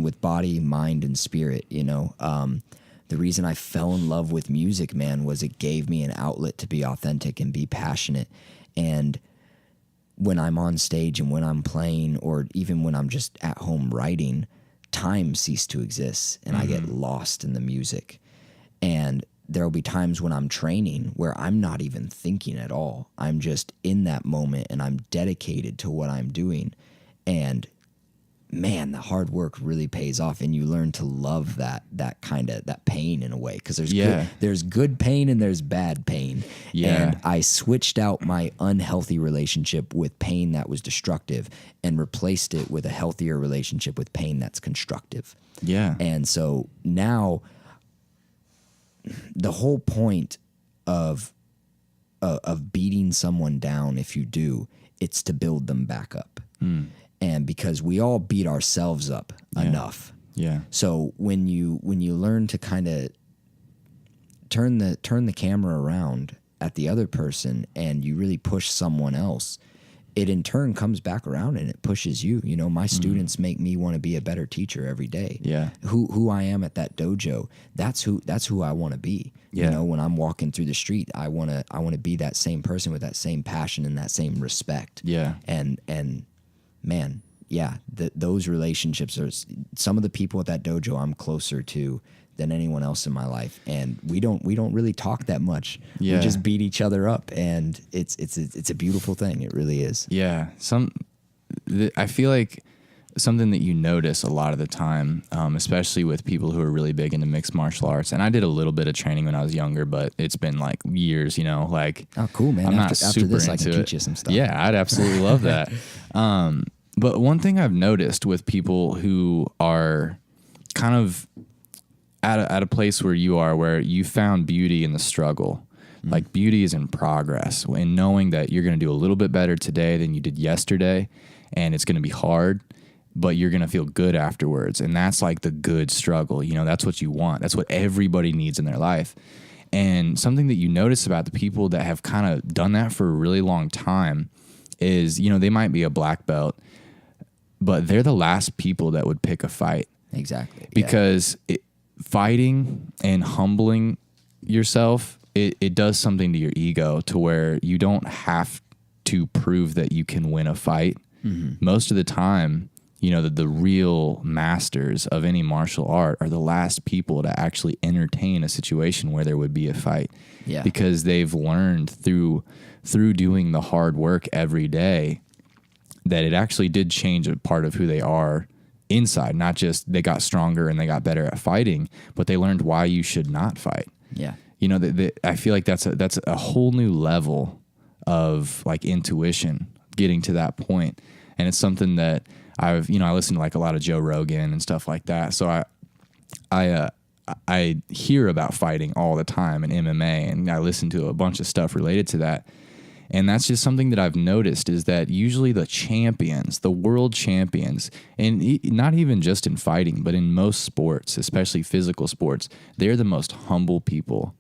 with body, mind, and spirit, The reason I fell in love with music, man, was it gave me an outlet to be authentic and be passionate. And when I'm on stage and when I'm playing, or even when I'm just at home writing, time ceased to exist, and I get lost in the music. And there'll be times when I'm training where I'm not even thinking at all. I'm just in that moment and I'm dedicated to what I'm doing. And man, the hard work really pays off, and you learn to love that pain in a way, because there's good pain and there's bad pain. And I switched out my unhealthy relationship with pain that was destructive and replaced it with a healthier relationship with pain that's constructive. And so now the whole point of beating someone down, if you do, it's to build them back up. And because we all beat ourselves up enough. So when you learn to kind of turn the camera around at the other person, and you really push someone else, it in turn comes back around and it pushes you. You know, my students make me want to be a better teacher every day. Who I am at that dojo, that's who I want to be. You know, when I'm walking through the street, I want to be that same person with that same passion and that same respect. And man, those relationships are some of the people at that dojo I'm closer to than anyone else in my life, and we don't really talk that much. We just beat each other up, and it's a beautiful thing. It really is. I feel like something that you notice a lot of the time, especially with people who are really big into mixed martial arts. And I did a little bit of training when I was younger, but it's been like years, you know, like, oh, cool, man. I'm after this, I can teach you some stuff. Yeah, I'd absolutely love that. But one thing I've noticed with people who are kind of at a place where you are, where you found beauty in the struggle, like beauty is in progress, and knowing that you're going to do a little bit better today than you did yesterday, and it's going to be hard, but you're going to feel good afterwards. And that's like the good struggle. You know, that's what you want. That's what everybody needs in their life. And something that you notice about the people that have kind of done that for a really long time is, you know, they might be a black belt, but they're the last people that would pick a fight. Exactly. Because fighting and humbling yourself, it does something to your ego, to where you don't have to prove that you can win a fight. Most of the time, you know, the real masters of any martial art are the last people to actually entertain a situation where there would be a fight. Because they've learned through doing the hard work every day that it actually did change a part of who they are inside. Not just they got stronger and they got better at fighting, but they learned why you should not fight. You know, I feel like that's a whole new level of like intuition, getting to that point. And it's something that I listen to like a lot of Joe Rogan and stuff like that. So I hear about fighting all the time in MMA, and I listen to a bunch of stuff related to that. And that's just something that I've noticed, is that usually the champions, the world champions, and not even just in fighting, but in most sports, especially physical sports, they're the most humble people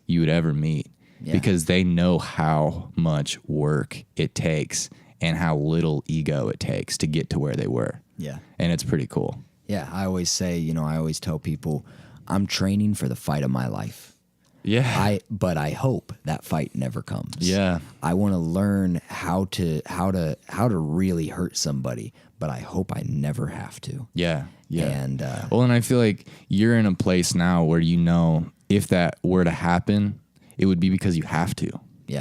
you would ever meet, because they know how much work it takes and how little ego it takes to get to where they were. And it's pretty cool. I always say, you know, I always tell people, I'm training for the fight of my life. But I hope that fight never comes. I want to learn how to really hurt somebody, but I hope I never have to. And and I feel like you're in a place now where, you know, if that were to happen, it would be because you have to.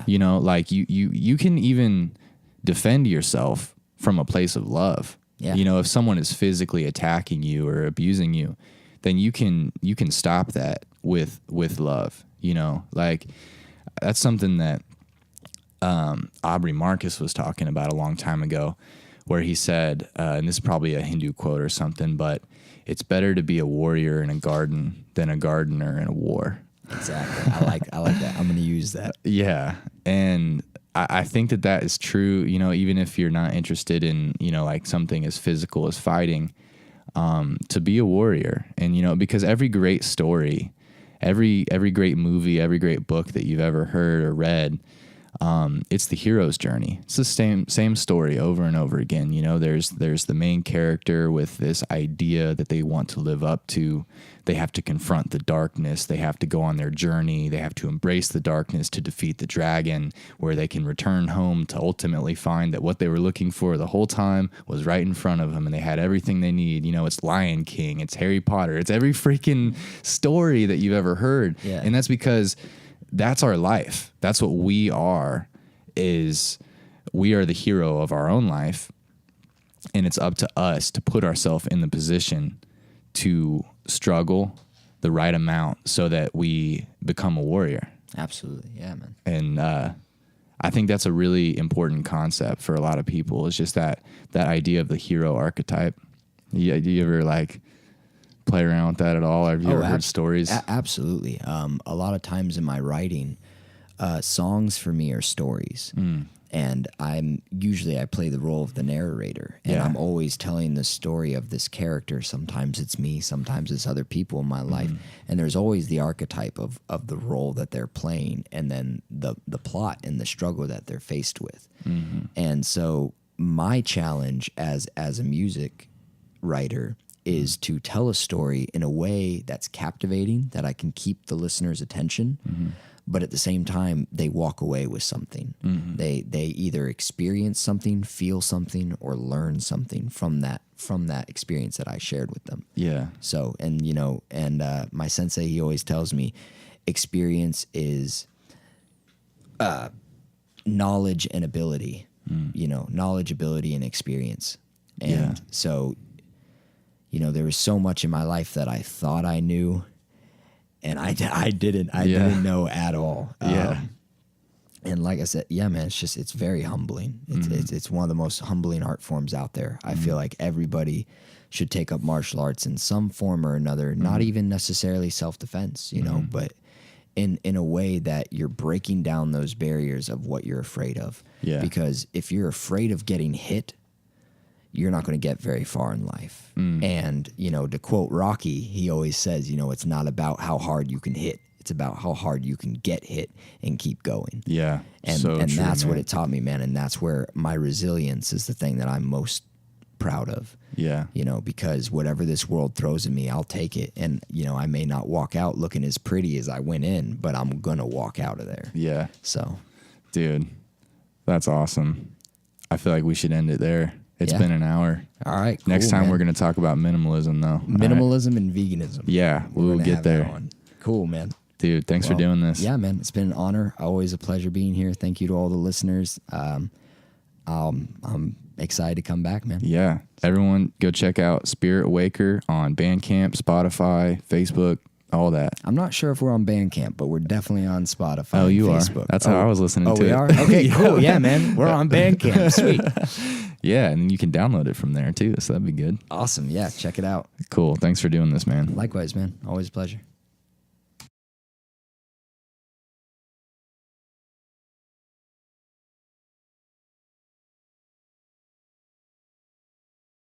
You know, like you can even defend yourself from a place of love. You know, if someone is physically attacking you or abusing you, then you can stop that with love. You know, like that's something that Aubrey Marcus was talking about a long time ago, where he said, and this is probably a Hindu quote or something, but it's better to be a warrior in a garden than a gardener in a war. Exactly. I like that. I'm going to use that. And I think that is true, you know, even if you're not interested in, you know, like something as physical as fighting, to be a warrior. And, you know, because every great story, every great movie, every great book that you've ever heard or read, it's the hero's journey. It's the same story over and over again. You know, there's the main character with this idea that they want to live up to. They have to confront the darkness. They have to go on their journey. They have to embrace the darkness to defeat the dragon, where they can return home to ultimately find that what they were looking for the whole time was right in front of them, and they had everything they need. You know, it's Lion King, it's Harry Potter, it's every freaking story that you've ever heard. Yeah. And that's because that's our life. That's what we are, is we are the hero of our own life, and it's up to us to put ourselves in the position to struggle the right amount so that we become a warrior. Absolutely. Yeah, man. And I think that's a really important concept for a lot of people. It's just that idea of the hero archetype. Do you ever like play around with that at all? Have you ever heard stories? Absolutely. A lot of times in my writing, songs for me are stories. And I play the role of the narrator, and I'm always telling the story of this character. Sometimes it's me, sometimes it's other people in my life. And there's always the archetype of the role that they're playing, and then the plot and the struggle that they're faced with. And so my challenge as a music writer is to tell a story in a way that's captivating, that I can keep the listener's attention, but at the same time, they walk away with something. They either experience something, feel something, or learn something from that experience that I shared with them. Yeah. So, and you know, and my sensei, he always tells me, experience is knowledge and ability. You know, knowledge, ability, and experience. And so, you know, there was so much in my life that I thought I knew, and I didn't know at all. And like I said, yeah, man, it's very humbling. It's one of the most humbling art forms out there. I feel like everybody should take up martial arts in some form or another, not even necessarily self-defense, you know, but in a way that you're breaking down those barriers of what you're afraid of. Yeah. Because if you're afraid of getting hit, you're not going to get very far in life. And, you know, to quote Rocky, he always says, you know, it's not about how hard you can hit. It's about how hard you can get hit and keep going. Yeah. And that's what it taught me, man. And that's where my resilience is the thing that I'm most proud of. Yeah. You know, because whatever this world throws at me, I'll take it. And, you know, I may not walk out looking as pretty as I went in, but I'm going to walk out of there. Yeah. So. Dude, that's awesome. I feel like we should end it there. It's been an hour. All right. Cool, Next time man. we're going to talk about minimalism, though. Minimalism and veganism. Yeah, we'll get there. Cool, man. Dude, thanks for doing this. Yeah, man. It's been an honor. Always a pleasure being here. Thank you to all the listeners. I'm excited to come back, man. Yeah. Everyone go check out Spiritwaker on Bandcamp, Spotify, Facebook, all that. I'm not sure if we're on Bandcamp, but we're definitely on Spotify. Oh, you and Facebook. are? That's how I was listening to it. Oh, we are? Okay, cool. Yeah, man. We're on Bandcamp. Sweet. Yeah, and you can download it from there, too, so that'd be good. Awesome. Yeah, check it out. Cool. Thanks for doing this, man. Likewise, man. Always a pleasure.